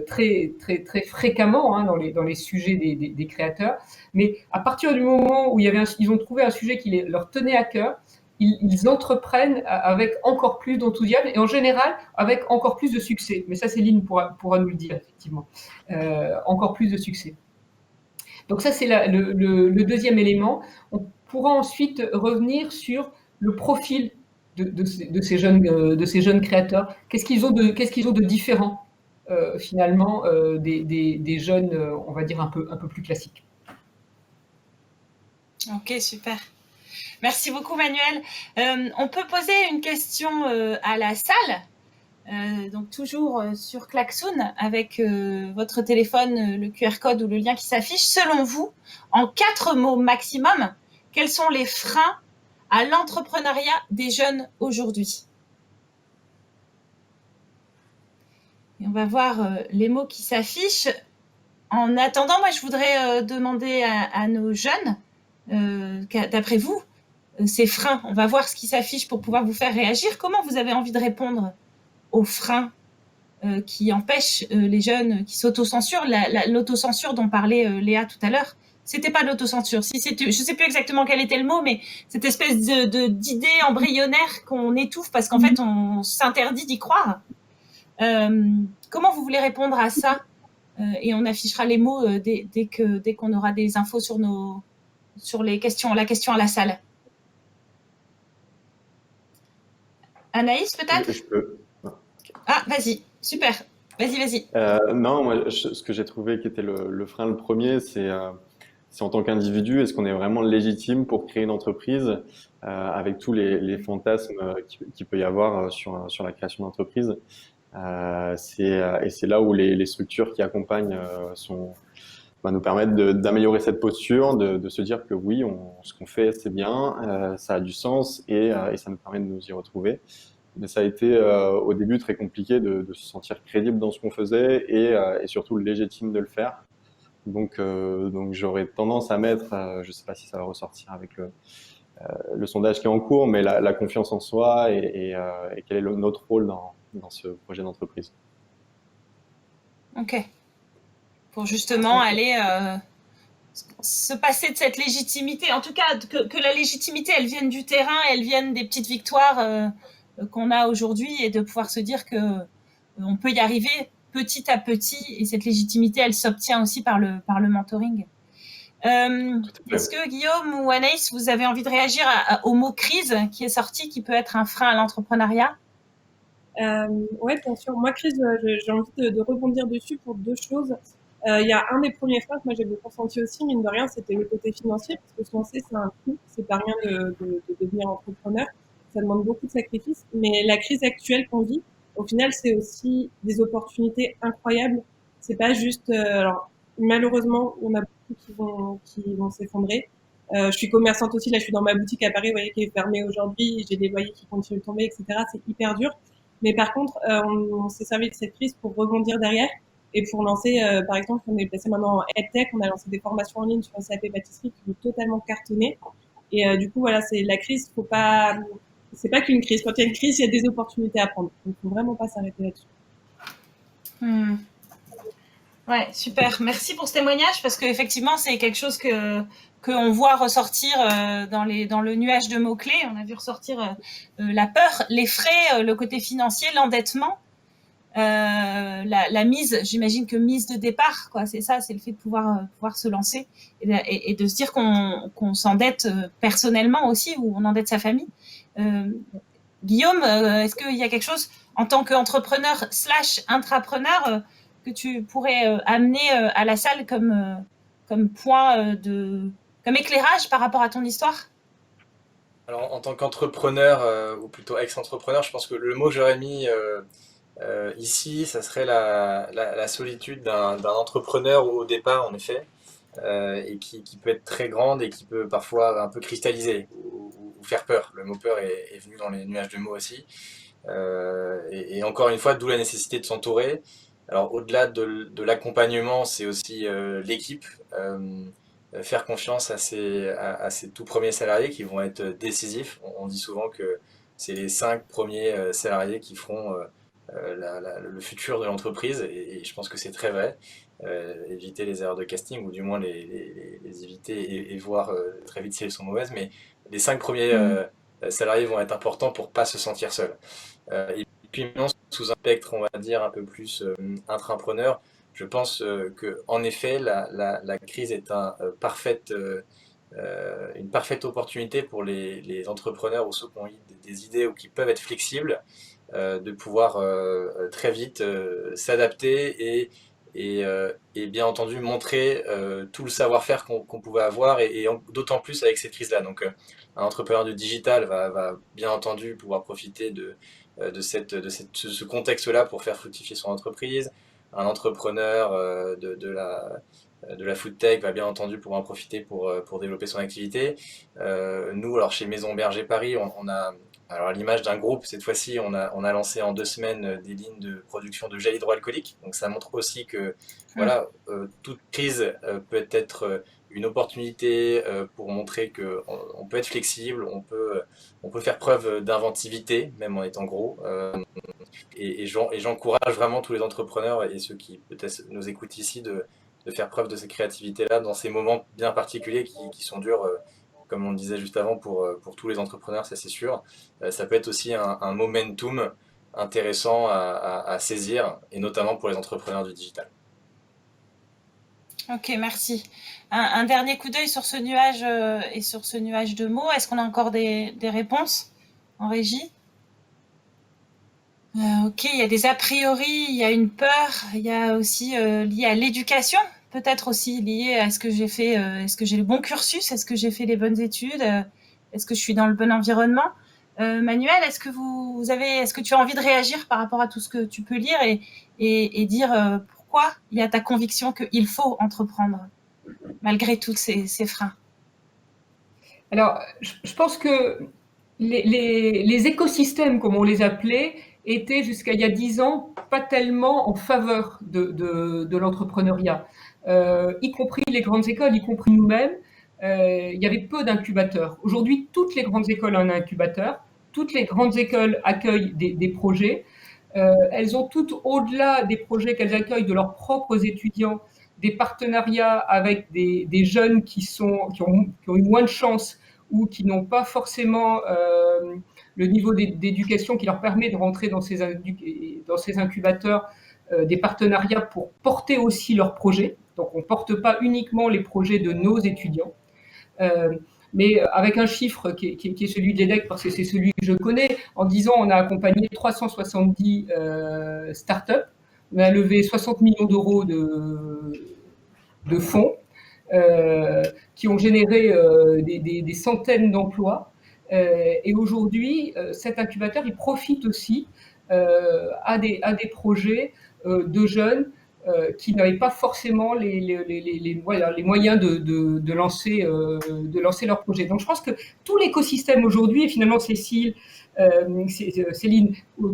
très, très, très fréquemment dans les sujets des créateurs. Mais à partir du moment où ils ont trouvé un sujet qui leur tenait à cœur, ils entreprennent avec encore plus d'enthousiasme et en général avec encore plus de succès. Mais ça, Céline pourra nous le dire, effectivement. Encore plus de succès. Donc ça, c'est le deuxième élément. On pourra ensuite revenir sur le profil de ces jeunes créateurs. Qu'est-ce qu'ils ont de différent, finalement, des jeunes, on va dire, un peu plus classiques. Ok, super. Merci beaucoup, Manuel. On peut poser une question à la salle, donc toujours sur Klaxoon, avec votre téléphone, le QR code ou le lien qui s'affiche. Selon vous, en 4 mots maximum, quels sont les freins à l'entrepreneuriat des jeunes aujourd'hui? Et on va voir les mots qui s'affichent. En attendant, moi, je voudrais demander à nos jeunes, d'après vous, ces freins, on va voir ce qui s'affiche pour pouvoir vous faire réagir. Comment vous avez envie de répondre aux freins qui empêchent les jeunes qui s'autocensurent? L'autocensure dont parlait Léa tout à l'heure, c'était pas de l'autocensure. Je sais plus exactement quel était le mot, mais cette espèce d'idée embryonnaire qu'on étouffe parce qu'en fait, on s'interdit d'y croire. Comment vous voulez répondre à ça? Et on affichera les mots dès qu'on aura des infos sur la question à la salle. Anaïs, peut-être? Je peux. Non. Ah, vas-y, super. Vas-y. Non, moi, ce que j'ai trouvé qui était le frein le premier, c'est en tant qu'individu, est-ce qu'on est vraiment légitime pour créer une entreprise avec tous les fantasmes qu'il peut y avoir sur la création d'entreprise. Et c'est là où les structures qui accompagnent nous permettent d'améliorer cette posture, de se dire que oui, ce qu'on fait, c'est bien, ça a du sens et ça nous permet de nous y retrouver. Mais ça a été au début très compliqué de se sentir crédible dans ce qu'on faisait et surtout légitime de le faire. Donc j'aurais tendance à mettre, je ne sais pas si ça va ressortir avec le sondage qui est en cours, mais la confiance en soi et quel est notre rôle dans ce projet d'entreprise. Ok. Pour justement aller se passer de cette légitimité, en tout cas que la légitimité, elle vienne du terrain, elle vienne des petites victoires qu'on a aujourd'hui et de pouvoir se dire que on peut y arriver petit à petit et cette légitimité, elle s'obtient aussi par le mentoring. Est-ce que Guillaume ou Anaïs, vous avez envie de réagir au mot crise qui est sorti, qui peut être un frein à l'entrepreneuriat? Oui, bien sûr. Moi, crise, j'ai envie de rebondir dessus pour 2 choses. Il y a un des premiers freins que moi j'ai beaucoup ressenti aussi, mine de rien, c'était le côté financier, parce que se lancer, c'est un coût, c'est pas rien de devenir entrepreneur, ça demande beaucoup de sacrifices, mais la crise actuelle qu'on vit, au final, c'est aussi des opportunités incroyables. C'est pas juste, alors, malheureusement, on a beaucoup qui vont s'effondrer. Je suis commerçante aussi, là, je suis dans ma boutique à Paris, vous voyez, qui est fermée aujourd'hui, j'ai des loyers qui continuent de tomber, etc. C'est hyper dur. Mais par contre, on s'est servi de cette crise pour rebondir derrière et pour lancer, par exemple, on est passé maintenant en EdTech, on a lancé des formations en ligne sur SAP pâtisserie qui vont totalement cartonner. Et du coup, voilà, c'est la crise, c'est pas qu'une crise. Quand il y a une crise, il y a des opportunités à prendre. Donc, faut vraiment pas s'arrêter là-dessus. Ouais, super. Merci pour ce témoignage parce qu'effectivement, c'est quelque chose qu'on voit ressortir dans le nuage de mots-clés. On a vu ressortir la peur, les frais, le côté financier, l'endettement, la mise, j'imagine que mise de départ, quoi. C'est ça, c'est le fait de pouvoir se lancer et de se dire qu'on s'endette personnellement aussi ou on endette sa famille. Guillaume, est-ce qu'il y a quelque chose en tant qu'entrepreneur / intrapreneur que tu pourrais amener à la salle comme point comme éclairage par rapport à ton histoire? Alors, en tant qu'entrepreneur, ou plutôt ex-entrepreneur, je pense que le mot que j'aurais mis ici, ça serait la solitude d'un entrepreneur au départ, en effet, et qui peut être très grande et qui peut parfois un peu cristalliser ou faire peur. Le mot peur est venu dans les nuages de mots aussi. Et encore une fois, d'où la nécessité de s'entourer. Alors, au-delà de l'accompagnement, c'est aussi l'équipe. Faire confiance à ces tout premiers salariés qui vont être décisifs. On dit souvent que c'est les 5 premiers salariés qui feront le futur de l'entreprise et je pense que c'est très vrai. Éviter les erreurs de casting ou du moins les éviter et voir très vite si elles sont mauvaises. Mais les 5 premiers salariés vont être importants pour pas se sentir seul. Et puis maintenant, sous un spectre, on va dire, un peu plus intrapreneur, je pense qu'en effet, la crise est une parfaite opportunité pour les entrepreneurs ou ceux qui ont des idées ou qui peuvent être flexibles, de pouvoir très vite s'adapter et bien entendu montrer tout le savoir-faire qu'on pouvait avoir et d'autant plus avec cette crise-là. Donc un entrepreneur du digital va bien entendu pouvoir profiter de ce contexte-là pour faire fructifier son entreprise. Un entrepreneur de la food tech va bien entendu pouvoir en profiter pour développer son activité. Nous, alors chez Maison Berger Paris, on a, alors à l'image d'un groupe, cette fois-ci, on a lancé en 2 semaines des lignes de production de gel hydroalcoolique. Donc ça montre aussi que voilà, toute crise peut être une opportunité pour montrer qu'on peut être flexible, on peut faire preuve d'inventivité, même en étant gros. Et j'encourage vraiment tous les entrepreneurs et ceux qui peut-être nous écoutent ici de faire preuve de cette créativité-là dans ces moments bien particuliers qui sont durs, comme on le disait juste avant, pour tous les entrepreneurs, ça c'est sûr. Ça peut être aussi un momentum intéressant à saisir, et notamment pour les entrepreneurs du digital. Ok, merci. Un dernier coup d'œil sur ce nuage et sur ce nuage de mots. Est-ce qu'on a encore des réponses en régie? Ok, il y a des a priori, il y a une peur, il y a aussi lié à l'éducation, peut-être aussi lié à est-ce que j'ai le bon cursus, est-ce que j'ai fait les bonnes études, est-ce que je suis dans le bon environnement. Manuel, est-ce que tu as envie de réagir par rapport à tout ce que tu peux lire et dire pourquoi il y a ta conviction qu'il faut entreprendre malgré tous ces freins? Alors, je pense que les écosystèmes, comme on les appelait, étaient jusqu'à il y a 10 ans pas tellement en faveur de l'entrepreneuriat, y compris les grandes écoles, y compris nous-mêmes. Il y avait peu d'incubateurs. Aujourd'hui, toutes les grandes écoles ont un incubateur. Toutes les grandes écoles accueillent des projets. Elles ont toutes, au-delà des projets qu'elles accueillent de leurs propres étudiants, des partenariats avec des jeunes qui ont eu moins de chance ou qui n'ont pas forcément le niveau d'éducation qui leur permet de rentrer dans ces incubateurs, des partenariats pour porter aussi leurs projets. Donc on ne porte pas uniquement les projets de nos étudiants. Mais avec un chiffre qui est celui de l'EDEC, parce que c'est celui que je connais, en 10 ans, on a accompagné 370 startups, on a levé 60 millions d'euros de fonds qui ont généré des centaines d'emplois. Et aujourd'hui, cet incubateur, il profite aussi à des projets de jeunes qui n'avaient pas forcément les moyens de lancer leur projet. Donc je pense que tout l'écosystème aujourd'hui, et finalement Céline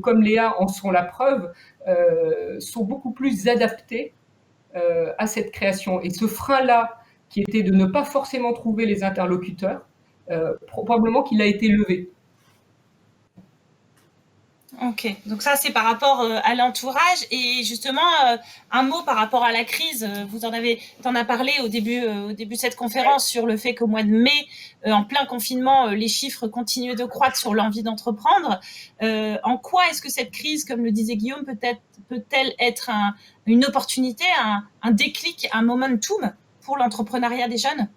comme Léa en sont la preuve, sont beaucoup plus adaptés à cette création. Et ce frein-là, qui était de ne pas forcément trouver les interlocuteurs, probablement qu'il a été levé. Ok, donc ça c'est par rapport à l'entourage et justement un mot par rapport à la crise. T'en as parlé au début de cette conférence sur le fait qu'au mois de mai, en plein confinement, les chiffres continuaient de croître sur l'envie d'entreprendre. En quoi est-ce que cette crise, comme le disait Guillaume, peut-elle être une opportunité, un déclic, un momentum pour l'entrepreneuriat des jeunes?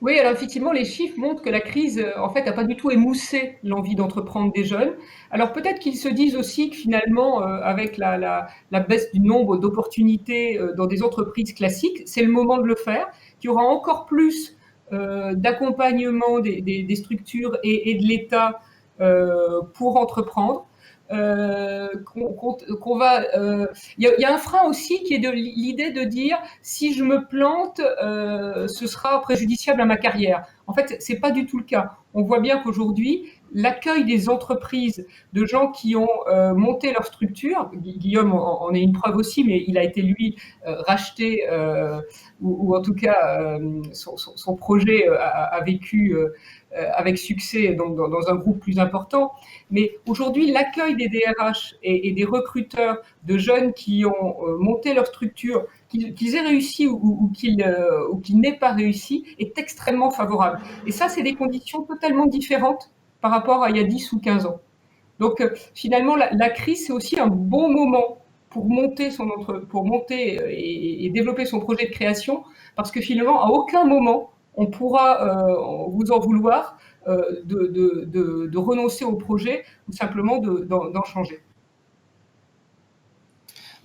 Oui, alors effectivement, les chiffres montrent que la crise, en fait, n'a pas du tout émoussé l'envie d'entreprendre des jeunes. Alors peut-être qu'ils se disent aussi que finalement, avec la baisse du nombre d'opportunités dans des entreprises classiques, c'est le moment de le faire, qu'il y aura encore plus d'accompagnement des structures et de l'État pour entreprendre. Il y a un frein aussi qui est de l'idée de dire si je me plante, ce sera préjudiciable à ma carrière. En fait, c'est pas du tout le cas. On voit bien qu'aujourd'hui, l'accueil des entreprises, de gens qui ont monté leur structure, Guillaume en est une preuve aussi, mais il a été lui racheté, ou en tout cas son projet a vécu avec succès dans un groupe plus important. Mais aujourd'hui, l'accueil des DRH et des recruteurs de jeunes qui ont monté leur structure, qu'ils aient réussi ou qu'ils n'aient pas réussi, est extrêmement favorable. Et ça, c'est des conditions totalement différentes par rapport à il y a 10 ou 15 ans. Donc, finalement, la crise, c'est aussi un bon moment pour monter et développer son projet de création, parce que finalement, à aucun moment, on pourra vous en vouloir de renoncer au projet ou simplement d'en changer.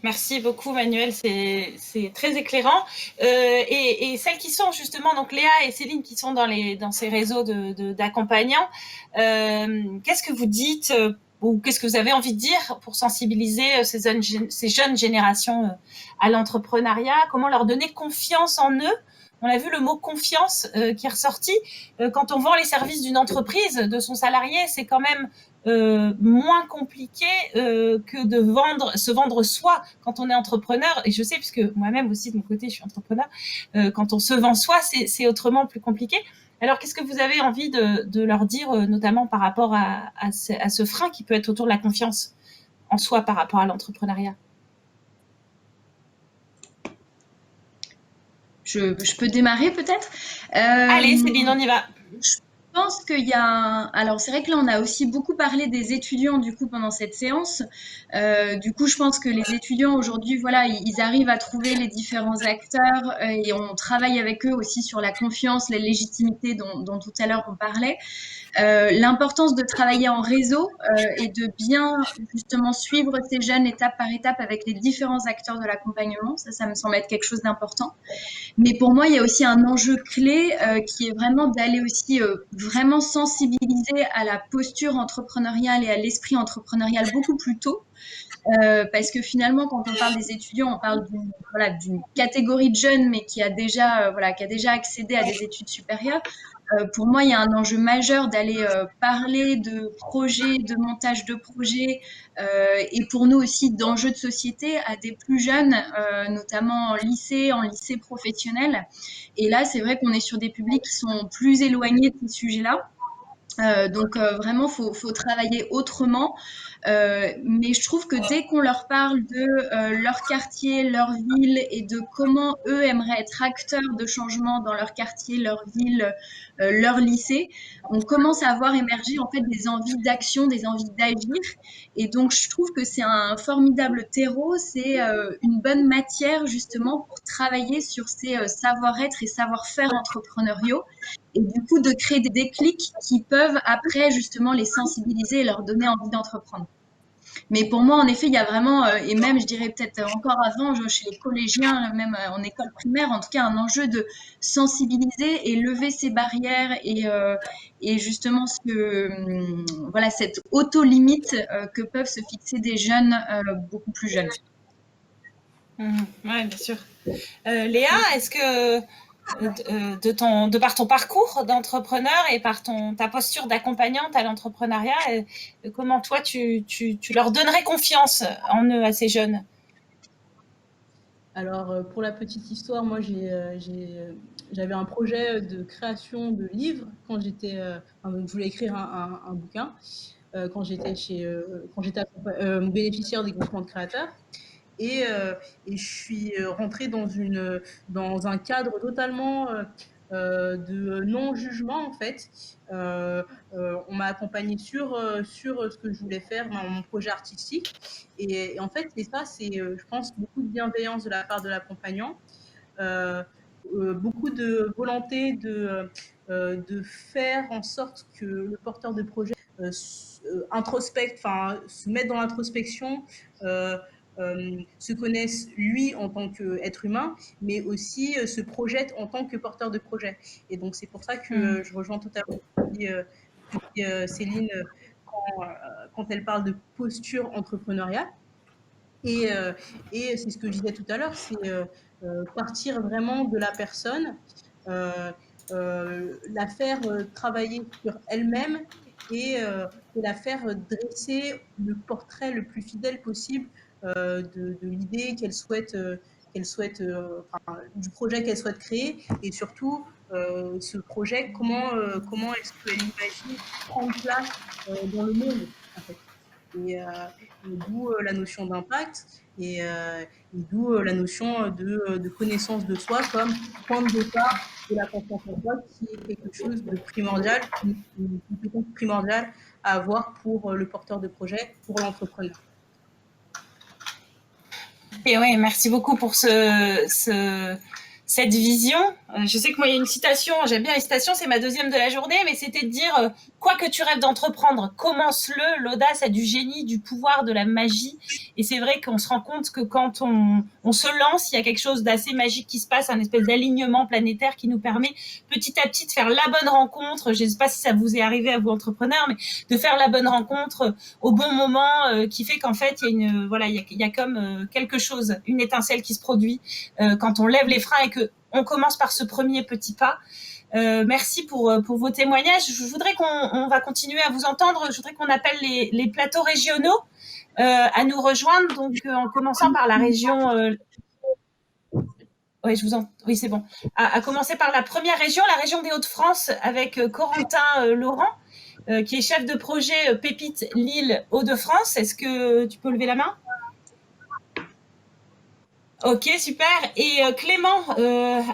Merci beaucoup Manuel, c'est très éclairant. Et celles qui sont justement, donc Léa et Céline, qui sont dans ces réseaux d'accompagnants, qu'est-ce que vous dites ou qu'est-ce que vous avez envie de dire pour sensibiliser ces jeunes générations à l'entrepreneuriat? Comment leur donner confiance en eux? On a vu le mot confiance qui est ressorti. Quand on vend les services d'une entreprise, de son salarié, c'est quand même moins compliqué que de se vendre soi quand on est entrepreneur. Et je sais, puisque moi-même aussi de mon côté, je suis entrepreneur, quand on se vend soi, c'est autrement plus compliqué. Alors, qu'est-ce que vous avez envie de leur dire, notamment par rapport à ce frein qui peut être autour de la confiance en soi par rapport à l'entrepreneuriat? Je peux démarrer peut-être? Allez, Céline, on y va. Je pense qu'il y a Alors, c'est vrai que là, on a aussi beaucoup parlé des étudiants, du coup, pendant cette séance. Du coup, je pense que les étudiants, aujourd'hui, voilà, ils arrivent à trouver les différents acteurs et on travaille avec eux aussi sur la confiance, la légitimité dont tout à l'heure on parlait. L'importance de travailler en réseau et de bien justement suivre ces jeunes étape par étape avec les différents acteurs de l'accompagnement, ça me semble être quelque chose d'important. Mais pour moi, il y a aussi un enjeu clé qui est vraiment d'aller aussi vraiment sensibiliser à la posture entrepreneuriale et à l'esprit entrepreneurial beaucoup plus tôt. Parce que finalement, quand on parle des étudiants, on parle d'une catégorie de jeunes, mais qui a déjà accédé à des études supérieures. Pour moi, il y a un enjeu majeur d'aller parler de projets, de montage de projets, et pour nous aussi d'enjeux de société à des plus jeunes, notamment en lycée professionnel. Et là, c'est vrai qu'on est sur des publics qui sont plus éloignés de ces sujets-là. Donc vraiment, faut travailler autrement. Mais je trouve que dès qu'on leur parle de leur quartier, leur ville et de comment eux aimeraient être acteurs de changement dans leur quartier, leur ville, leur lycée, on commence à voir émerger en fait des envies d'action, des envies d'agir. Et donc je trouve que c'est un formidable terreau, c'est une bonne matière justement pour travailler sur ces savoir-être et savoir-faire entrepreneuriaux. Et du coup, de créer des déclics qui peuvent après justement les sensibiliser et leur donner envie d'entreprendre. Mais pour moi, en effet, il y a vraiment, et même je dirais peut-être encore avant, chez les collégiens, même en école primaire, en tout cas, un enjeu de sensibiliser et lever ces barrières et justement voilà, cette auto-limite que peuvent se fixer des jeunes beaucoup plus jeunes. Oui, bien sûr. Léa, est-ce que de par ton parcours d'entrepreneur et par ta posture d'accompagnante à l'entrepreneuriat, comment toi tu leur donnerais confiance en eux à ces jeunes? Alors, pour la petite histoire, moi, j'avais un projet de création de livres quand j'étais, je voulais écrire un bouquin quand j'étais bénéficiaire des groupements de créateurs. Et je suis rentrée dans un cadre totalement de non-jugement, en fait. On m'a accompagnée sur ce que je voulais faire, mon projet artistique. Et en fait, c'est ça, je pense, beaucoup de bienveillance de la part de l'accompagnant, beaucoup de volonté de faire en sorte que le porteur de projet introspecte, se mette dans l'introspection, se connaisse lui en tant qu'être humain, mais aussi se projette en tant que porteur de projet. Et donc c'est pour ça que je rejoins totalement Céline quand elle parle de posture entrepreneuriale. Et c'est ce que je disais tout à l'heure, c'est partir vraiment de la personne, la faire travailler sur elle-même et la faire dresser le portrait le plus fidèle possible de l'idée qu'elle souhaite, du projet qu'elle souhaite créer, et surtout ce projet, comment est-ce qu'elle imagine prendre place dans le monde, en fait. Et d'où la notion d'impact et d'où la notion de connaissance de soi comme point de départ de la confiance en soi, qui est quelque chose de primordial, une compétence primordiale à avoir pour le porteur de projet, pour l'entrepreneur. Et oui, merci beaucoup pour cette vision. Je sais que moi, il y a une citation, j'aime bien les citations, c'est ma deuxième de la journée, mais c'était de dire quoi que tu rêves d'entreprendre, commence-le. L'audace a du génie, du pouvoir, de la magie. Et c'est vrai qu'on se rend compte que quand on se lance, il y a quelque chose d'assez magique qui se passe, un espèce d'alignement planétaire qui nous permet petit à petit de faire la bonne rencontre. Je ne sais pas si ça vous est arrivé à vous entrepreneurs, mais de faire la bonne rencontre au bon moment, qui fait qu'en fait, il y a comme quelque chose, une étincelle qui se produit quand on lève les freins et que on commence par ce premier petit pas. Merci pour vos témoignages. Je voudrais qu'on va continuer à vous entendre. Je voudrais qu'on appelle les plateaux régionaux à nous rejoindre. Donc, en commençant par la région. Oui, c'est bon. À commencer par la première région, la région des Hauts-de-France, avec Corentin Laurent, qui est chef de projet Pépite Lille Hauts-de-France. Est-ce que tu peux lever la main ? Ok, super. Et Clément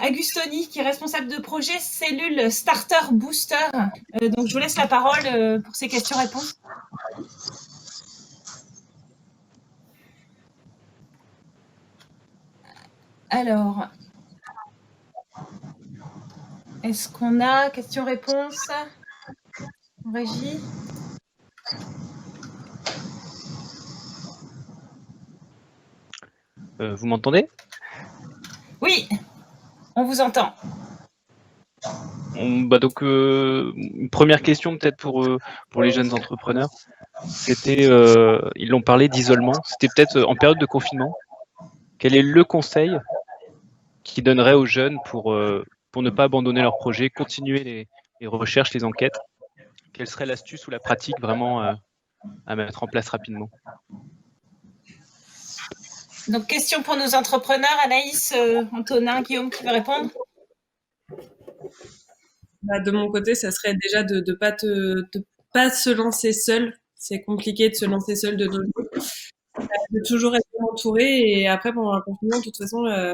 Agustoni, qui est responsable de projet Cellule Starter Booster. Donc, je vous laisse la parole pour ces questions-réponses. Alors, est-ce qu'on a questions-réponses en régie ? Vous m'entendez ? Oui, on vous entend. Donc, une première question peut-être pour les jeunes entrepreneurs. C'était, ils l'ont parlé d'isolement. C'était peut-être en période de confinement. Quel est le conseil qu'ils donneraient aux jeunes pour ne pas abandonner leur projet, continuer les recherches, les enquêtes ? Quelle serait l'astuce ou la pratique vraiment à mettre en place rapidement ? Donc, question pour nos entrepreneurs. Anaïs, Antonin, Guillaume, qui veut répondre ? De mon côté, ça serait déjà de pas se lancer seul. C'est compliqué de se lancer seul de nos jours. De toujours être entouré. Et après, pendant un confinement, de toute façon, il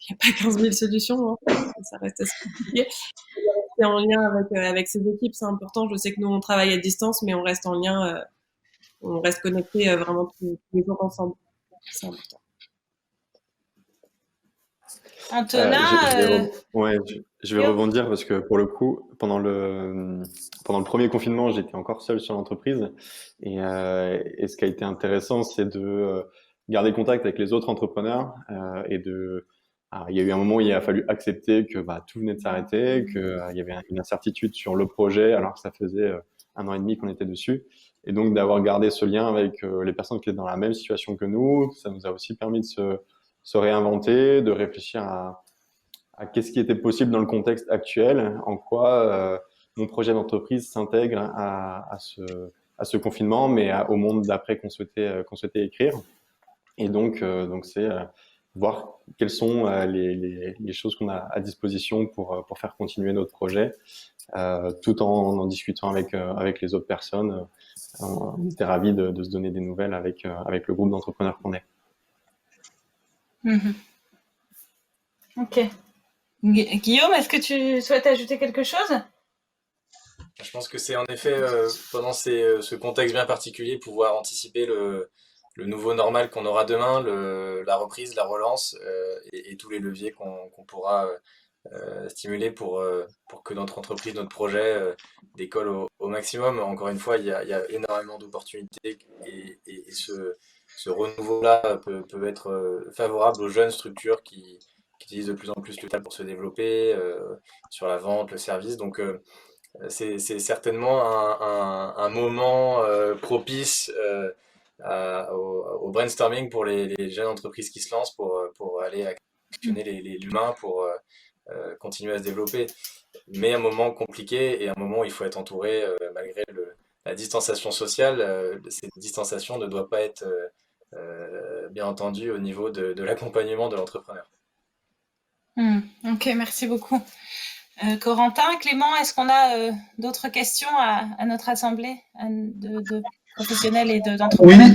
n'y a pas 15 000 solutions. Hein. Ça reste assez compliqué. Rester en lien avec ses équipes, c'est important. Je sais que nous, on travaille à distance, mais on reste en lien, on reste connecté vraiment tous les jours ensemble. C'est important. Antonin, je vais rebondir parce que pour le coup, pendant le premier confinement, j'étais encore seul sur l'entreprise et ce qui a été intéressant, c'est de garder contact avec les autres entrepreneurs il y a eu un moment où il a fallu accepter que tout venait de s'arrêter, qu'il y avait une incertitude sur le projet alors que ça faisait 1 an et demi qu'on était dessus. Et donc d'avoir gardé ce lien avec les personnes qui étaient dans la même situation que nous, ça nous a aussi permis de se réinventer, de réfléchir à qu'est-ce qui était possible dans le contexte actuel, en quoi mon projet d'entreprise s'intègre à ce confinement, mais au monde d'après qu'on souhaitait écrire. Et donc c'est voir quelles sont les choses qu'on a à disposition pour faire continuer notre projet, tout en discutant avec les autres personnes. On était ravis de se donner des nouvelles avec le groupe d'entrepreneurs qu'on est. Mmh. Ok. Guillaume, est-ce que tu souhaites ajouter quelque chose ? Je pense que c'est en effet, pendant ce contexte bien particulier, pouvoir anticiper le nouveau normal qu'on aura demain, la reprise, la relance et tous les leviers qu'on pourra stimuler pour que notre entreprise, notre projet décolle au maximum. Encore une fois, il y a énormément d'opportunités et ce renouveau-là peut être favorable aux jeunes structures qui utilisent de plus en plus le digital pour se développer sur la vente, le service. Donc, c'est certainement un moment propice au brainstorming pour les jeunes entreprises qui se lancent pour aller actionner l'humain pour continuer à se développer. Mais un moment compliqué et un moment où il faut être entouré malgré la distanciation sociale. Cette distanciation ne doit pas être bien entendu au niveau de l'accompagnement de l'entrepreneur. Ok, merci beaucoup. Corentin, Clément, est-ce qu'on a d'autres questions à notre assemblée de professionnels et d'entrepreneurs.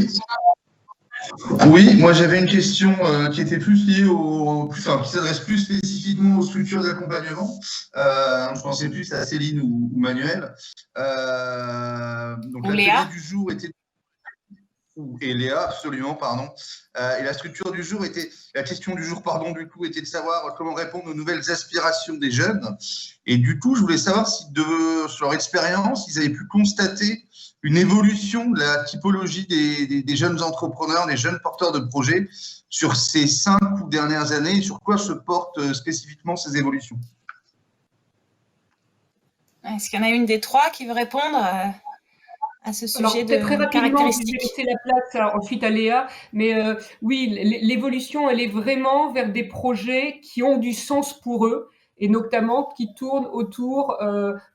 Oui, moi j'avais une question qui était plus liée qui s'adresse plus spécifiquement aux structures d'accompagnement. Je pensais plus à Céline ou Manuel. Donc ou Léa du jour était et Léa, absolument, pardon. Et la structure du jour la question du jour, pardon, du coup, était de savoir comment répondre aux nouvelles aspirations des jeunes. Et du coup, je voulais savoir si, sur leur expérience, ils avaient pu constater une évolution de la typologie des jeunes entrepreneurs, des jeunes porteurs de projets sur ces 5 dernières années, et sur quoi se portent spécifiquement ces évolutions. Est-ce qu'il y en a une des trois qui veut répondre à ce sujet de très rapidement, caractéristiques? je vais laisser la place ensuite à Léa, mais oui, l'évolution, elle est vraiment vers des projets qui ont du sens pour eux, et notamment qui tournent autour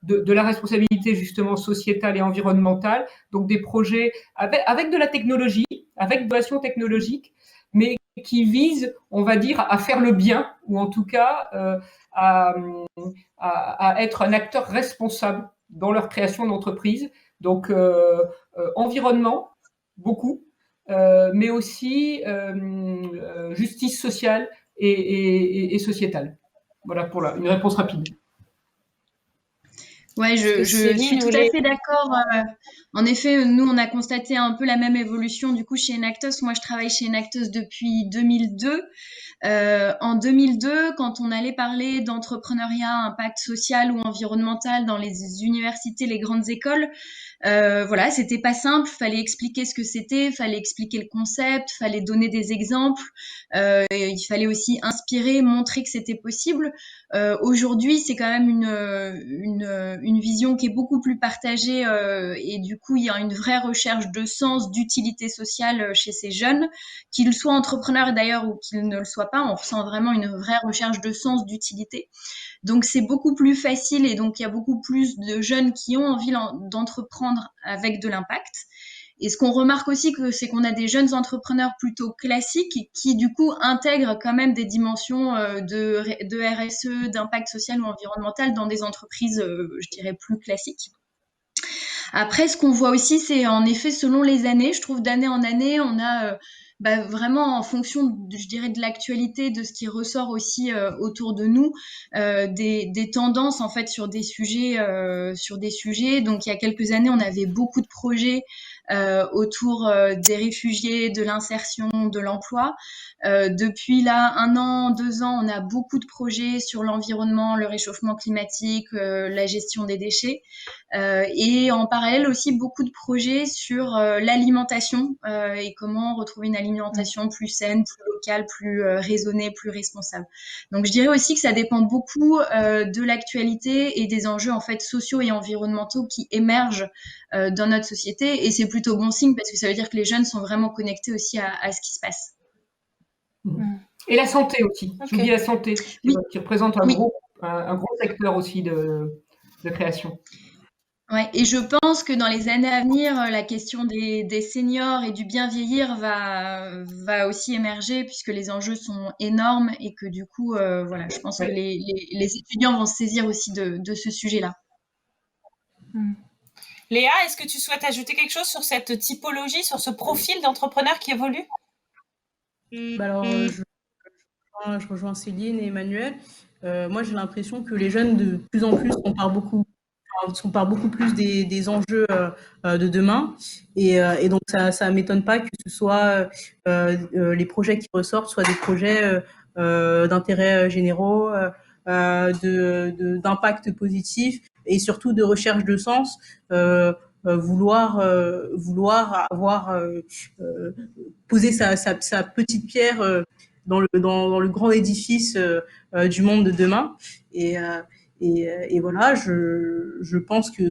de la responsabilité justement sociétale et environnementale, donc des projets avec de la technologie, avec de l'innovation technologique, mais qui visent, on va dire, à faire le bien, ou en tout cas à être un acteur responsable dans leur création d'entreprise. Donc, environnement, beaucoup, mais aussi justice sociale et sociétale. Voilà pour une réponse rapide. Ouais, je suis tout à fait d'accord. En effet, nous, on a constaté un peu la même évolution du coup chez Enactus. Moi, je travaille chez Enactus depuis 2002. En 2002, quand on allait parler d'entrepreneuriat, impact social ou environnemental dans les universités, les grandes écoles, voilà, c'était pas simple. Fallait expliquer ce que c'était, fallait expliquer le concept, fallait donner des exemples. Il fallait aussi inspirer, montrer que c'était possible. Aujourd'hui, c'est quand même une vision qui est beaucoup plus partagée et du coup, il y a une vraie recherche de sens, d'utilité sociale chez ces jeunes, qu'ils soient entrepreneurs d'ailleurs ou qu'ils ne le soient pas. On ressent vraiment une vraie recherche de sens, d'utilité. Donc, c'est beaucoup plus facile et donc il y a beaucoup plus de jeunes qui ont envie d'entreprendre avec de l'impact. Et ce qu'on remarque aussi, c'est qu'on a des jeunes entrepreneurs plutôt classiques qui, du coup, intègrent quand même des dimensions de RSE, d'impact social ou environnemental dans des entreprises, je dirais, plus classiques. Après, ce qu'on voit aussi, c'est en effet, selon les années, je trouve d'année en année, on a vraiment en fonction, je dirais, de l'actualité, de ce qui ressort aussi autour de nous, des tendances en fait sur des sujets. Donc, il y a quelques années, on avait beaucoup de projets autour des réfugiés, de l'insertion, de l'emploi. Depuis là 1 an, 2 ans, on a beaucoup de projets sur l'environnement, le réchauffement climatique, la gestion des déchets. Et en parallèle aussi beaucoup de projets sur l'alimentation et comment retrouver une alimentation plus saine, plus locale, plus raisonnée, plus responsable. Donc je dirais aussi que ça dépend beaucoup de l'actualité et des enjeux en fait sociaux et environnementaux qui émergent dans notre société, et c'est plutôt bon signe parce que ça veut dire que les jeunes sont vraiment connectés aussi à ce qui se passe. Et la santé aussi. Okay. J'oublie la santé, oui. Qui représente un gros secteur aussi de création. Ouais, et je pense que dans les années à venir, la question des seniors et du bien vieillir va aussi émerger puisque les enjeux sont énormes et que du coup, voilà, je pense que les étudiants vont se saisir aussi de ce sujet-là. Léa, est-ce que tu souhaites ajouter quelque chose sur cette typologie, sur ce profil d'entrepreneur qui évolue? Alors, je rejoins Céline et Emmanuel. Moi, j'ai l'impression que les jeunes, de plus en plus, on parle beaucoup plus des enjeux de demain. Et donc, ça ne m'étonne pas que ce soit les projets qui ressortent soient des projets d'intérêt généraux, d'impact positif et surtout de recherche de sens. Vouloir avoir posé sa petite pierre dans le grand édifice du monde de demain. Et voilà, je pense que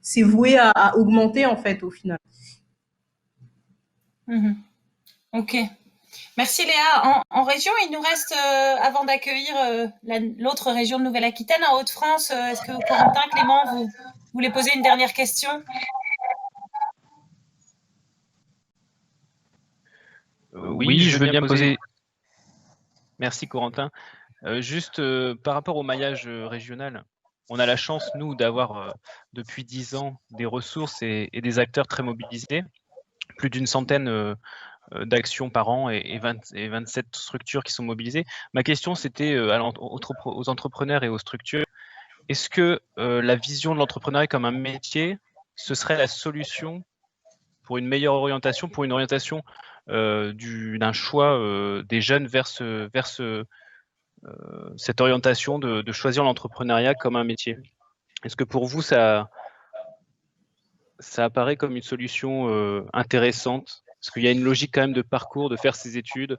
c'est voué à augmenter en fait au final. Ok. Merci Léa. En région, il nous reste, avant d'accueillir l'autre région de Nouvelle-Aquitaine, en Hauts-de-France, est-ce que Corentin, Clément, vous voulez poser une dernière question? Oui, je veux bien poser. Merci Corentin. Juste par rapport au maillage régional, on a la chance, nous, d'avoir depuis 10 ans des ressources et des acteurs très mobilisés, plus d'une centaine d'actions par an et 27 structures qui sont mobilisées. Ma question, c'était aux entrepreneurs et aux structures, est-ce que la vision de l'entrepreneuriat comme un métier, ce serait la solution pour une meilleure orientation, pour une orientation d'un choix des jeunes vers cette orientation de choisir l'entrepreneuriat comme un métier? Est-ce que pour vous, ça apparaît comme une solution intéressante? Parce qu'il y a une logique quand même de parcours, de faire ses études,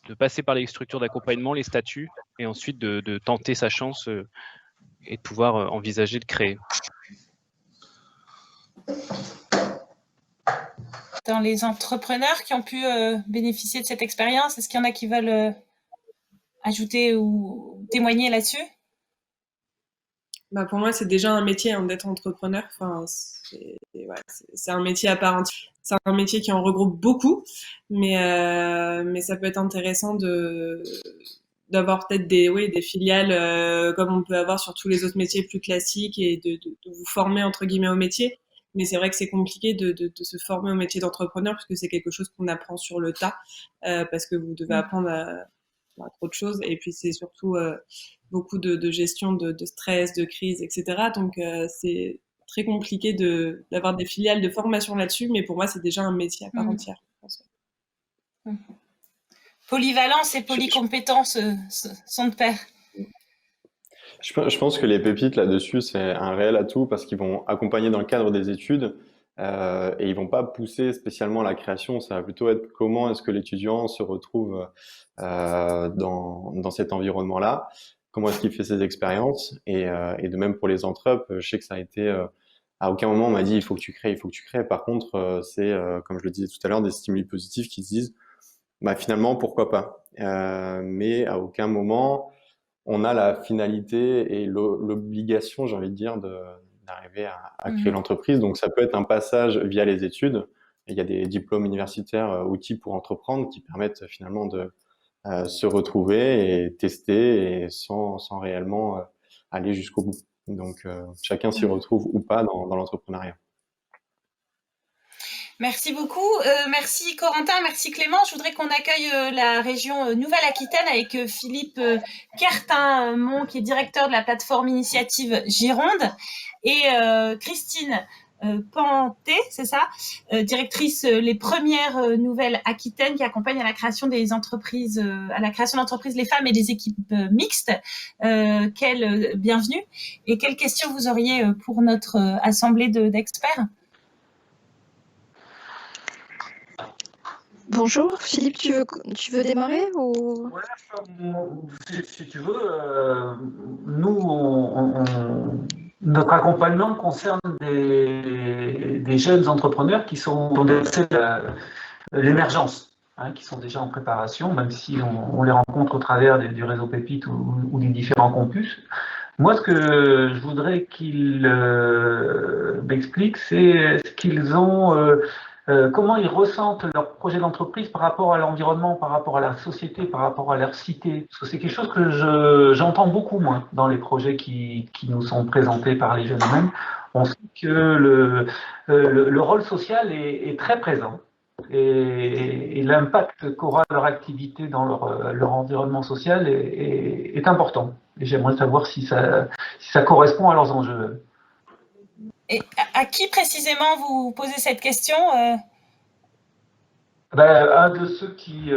de passer par les structures d'accompagnement, les statuts, et ensuite de tenter sa chance et de pouvoir envisager de créer. Dans les entrepreneurs qui ont pu bénéficier de cette expérience, est-ce qu'il y en a qui veulent ajouter ou témoigner là-dessus? Bah pour moi, c'est déjà un métier d'être entrepreneur. Enfin, c'est un métier à part entière. C'est un métier qui en regroupe beaucoup, mais ça peut être intéressant d'avoir peut-être des filiales comme on peut avoir sur tous les autres métiers plus classiques et de vous former entre guillemets au métier. Mais c'est vrai que c'est compliqué de se former au métier d'entrepreneur parce que c'est quelque chose qu'on apprend sur le tas parce que vous devez apprendre à trop de choses et puis c'est surtout beaucoup de gestion de stress, de crise, etc. Donc c'est très compliqué d'avoir des filiales de formation là-dessus, mais pour moi c'est déjà un métier à part entière. Je pense. Polyvalence et polycompétence sont de pair. Je pense que les pépites là-dessus, c'est un réel atout parce qu'ils vont accompagner dans le cadre des études et ils vont pas pousser spécialement la création. Ça va plutôt être comment est-ce que l'étudiant se retrouve dans cet environnement-là, comment est-ce qu'il fait ses expériences et de même pour les entrepreneurs, je sais que ça a été à aucun moment on m'a dit il faut que tu crées, il faut que tu crées. Par contre, c'est comme je le disais tout à l'heure des stimuli positifs qui se disent bah finalement pourquoi pas. Mais à aucun moment on a la finalité et l'obligation, j'ai envie de dire, d'arriver à créer l'entreprise. Donc, ça peut être un passage via les études. Il y a des diplômes universitaires, outils pour entreprendre qui permettent finalement de se retrouver et tester et sans réellement aller jusqu'au bout. Donc, chacun s'y retrouve ou pas dans l'entrepreneuriat. Merci beaucoup. Merci Corentin, merci Clément. Je voudrais qu'on accueille la région Nouvelle-Aquitaine avec Philippe Cartin-Mont, qui est directeur de la plateforme Initiative Gironde, et Christine Panté, c'est ça, directrice les premières nouvelles Aquitaines, qui accompagne à la création des entreprises, à la création d'entreprises les femmes et des équipes mixtes. Bienvenue. Et quelles questions vous auriez pour notre assemblée d'experts? Bonjour, Philippe, tu veux démarrer ou... Ouais, si tu veux, nous, notre accompagnement concerne des jeunes entrepreneurs qui sont dans l'émergence, qui sont déjà en préparation, même si on les rencontre au travers du réseau Pépite ou des différents campus. Moi, ce que je voudrais qu'ils m'expliquent, c'est ce qu'ils ont... comment ils ressentent leur projet d'entreprise par rapport à l'environnement, par rapport à la société, par rapport à leur cité. Parce que c'est quelque chose que j'entends beaucoup moins dans les projets qui nous sont présentés par les jeunes eux-mêmes. On sait que le rôle social est très présent et l'impact qu'aura leur activité dans leur environnement social est important. Et j'aimerais savoir si ça correspond à leurs enjeux. Et à qui précisément vous posez cette question Un de ceux qui,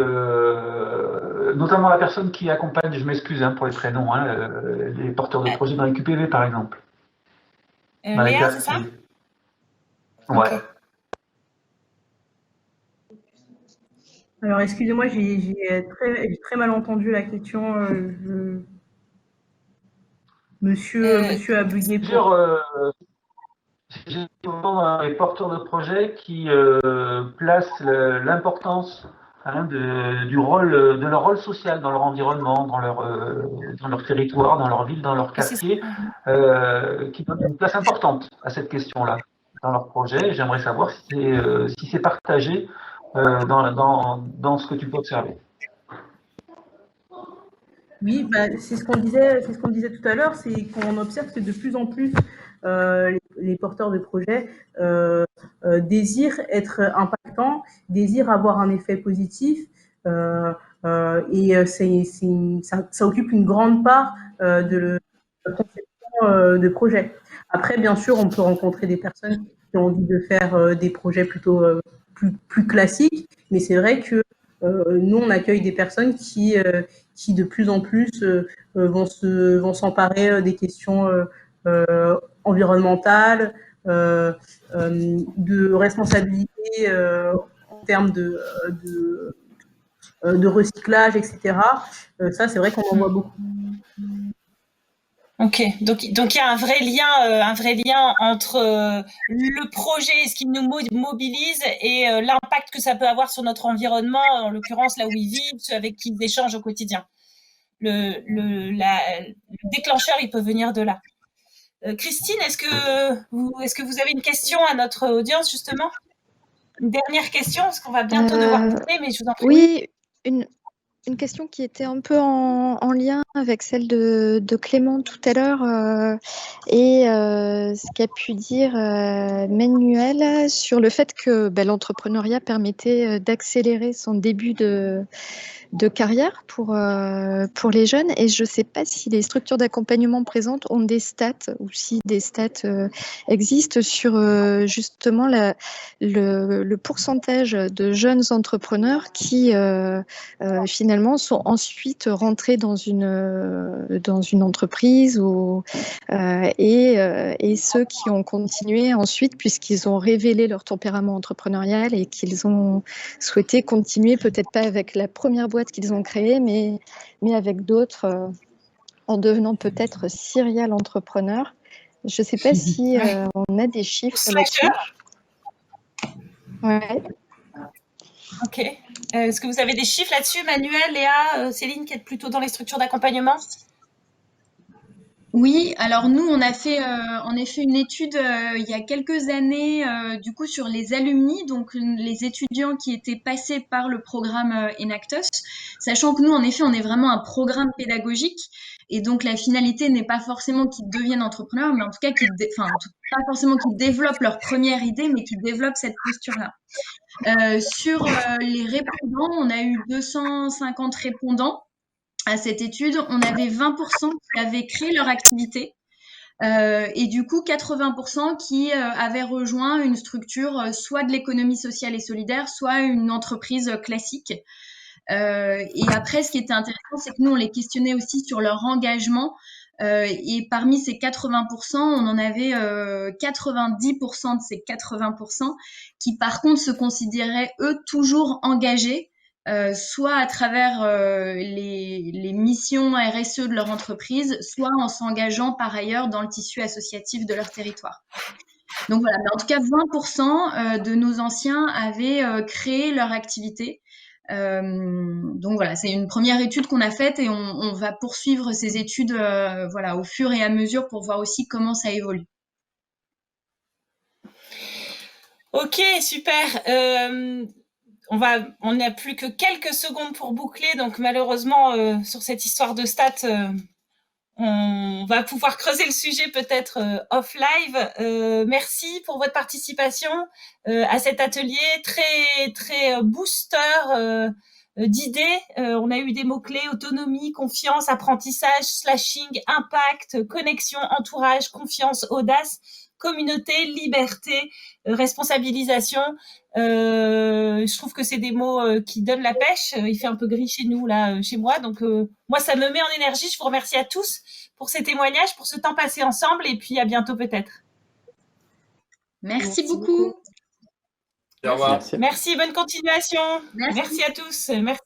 notamment la personne qui accompagne, je m'excuse pour les prénoms, les porteurs de projets dans les QPV par exemple. Léa, c'est ça? Ouais. Okay. Alors, excusez-moi, j'ai très mal entendu la question. Monsieur a bugué. J'ai les porteurs de projets qui placent l'importance de leur rôle social dans leur environnement, dans leur territoire, dans leur ville, dans leur quartier, qui donnent une place importante à cette question-là dans leur projet. J'aimerais savoir si c'est partagé dans ce que tu peux observer. Oui, c'est ce qu'on disait tout à l'heure, c'est qu'on observe que de plus en plus les porteurs de projets désirent être impactants, désirent avoir un effet positif, et ça occupe une grande part de la conception de projet. Après, bien sûr, on peut rencontrer des personnes qui ont envie de faire des projets plutôt plus classiques, mais c'est vrai que nous, on accueille des personnes qui de plus en plus vont s'emparer des questions environnementales, de responsabilité en termes de recyclage, etc. Ça, c'est vrai qu'on en voit beaucoup. Ok, donc il y a un vrai lien entre le projet, ce qui nous mobilise, et l'impact que ça peut avoir sur notre environnement, en l'occurrence là où ils vivent, ceux avec qui ils échangent au quotidien. Le déclencheur, il peut venir de là. Christine, est-ce que vous avez une question à notre audience, justement? Une dernière question, parce qu'on va bientôt devoir quitter, mais je vous en prie. Oui, une question qui était un peu en lien avec celle de Clément tout à l'heure, et ce qu'a pu dire Manuel sur le fait que l'entrepreneuriat permettait d'accélérer son début de carrière pour les jeunes. Et je ne sais pas si les structures d'accompagnement présentes ont des stats, ou si des stats existent sur justement le pourcentage de jeunes entrepreneurs qui finalement sont ensuite rentrés dans une entreprise, et ceux qui ont continué ensuite puisqu'ils ont révélé leur tempérament entrepreneurial et qu'ils ont souhaité continuer, peut-être pas avec la première boîte qu'ils ont créée, mais avec d'autres, en devenant peut-être serial entrepreneurs. Je ne sais pas si on a des chiffres là-dessus. Ouais. Ok. Est-ce que vous avez des chiffres là-dessus, Manuel, Léa, Céline, qui est plutôt dans les structures d'accompagnement? Oui, alors nous, on a fait en effet une étude il y a quelques années, du coup, sur les alumni, donc les étudiants qui étaient passés par le programme Enactus, sachant que nous, en effet, on est vraiment un programme pédagogique, et donc la finalité n'est pas forcément qu'ils deviennent entrepreneurs, mais en tout cas pas forcément qu'ils développent leur première idée, mais qu'ils développent cette posture-là. Sur les répondants, on a eu 250 répondants à cette étude. On avait 20% qui avaient créé leur activité, et du coup 80% qui avaient rejoint une structure soit de l'économie sociale et solidaire, soit une entreprise classique. Et après, ce qui était intéressant, c'est que nous, on les questionnait aussi sur leur engagement. Et parmi ces 80%, on en avait 90% de ces 80% qui, par contre, se considéraient, eux, toujours engagés, soit à travers les missions RSE de leur entreprise, soit en s'engageant par ailleurs dans le tissu associatif de leur territoire. Donc voilà, mais en tout cas, 20% de nos anciens avaient créé leur activité. Donc voilà, c'est une première étude qu'on a faite, et on va poursuivre ces études voilà, au fur et à mesure pour voir aussi comment ça évolue. Ok, super. On n'a plus que quelques secondes pour boucler, donc malheureusement, sur cette histoire de stats, on va pouvoir creuser le sujet peut-être off live. Merci pour votre participation à cet atelier très très booster d'idées. On a eu des mots-clés: autonomie, confiance, apprentissage, slashing, impact, connexion, entourage, confiance, audace, communauté, liberté, responsabilisation. Je trouve que c'est des mots qui donnent la pêche. Il fait un peu gris chez nous, là, chez moi. Donc, moi, ça me met en énergie. Je vous remercie à tous pour ces témoignages, pour ce temps passé ensemble. Et puis, à bientôt peut-être. Merci beaucoup. Au revoir. Merci, bonne continuation. Merci à tous. Merci.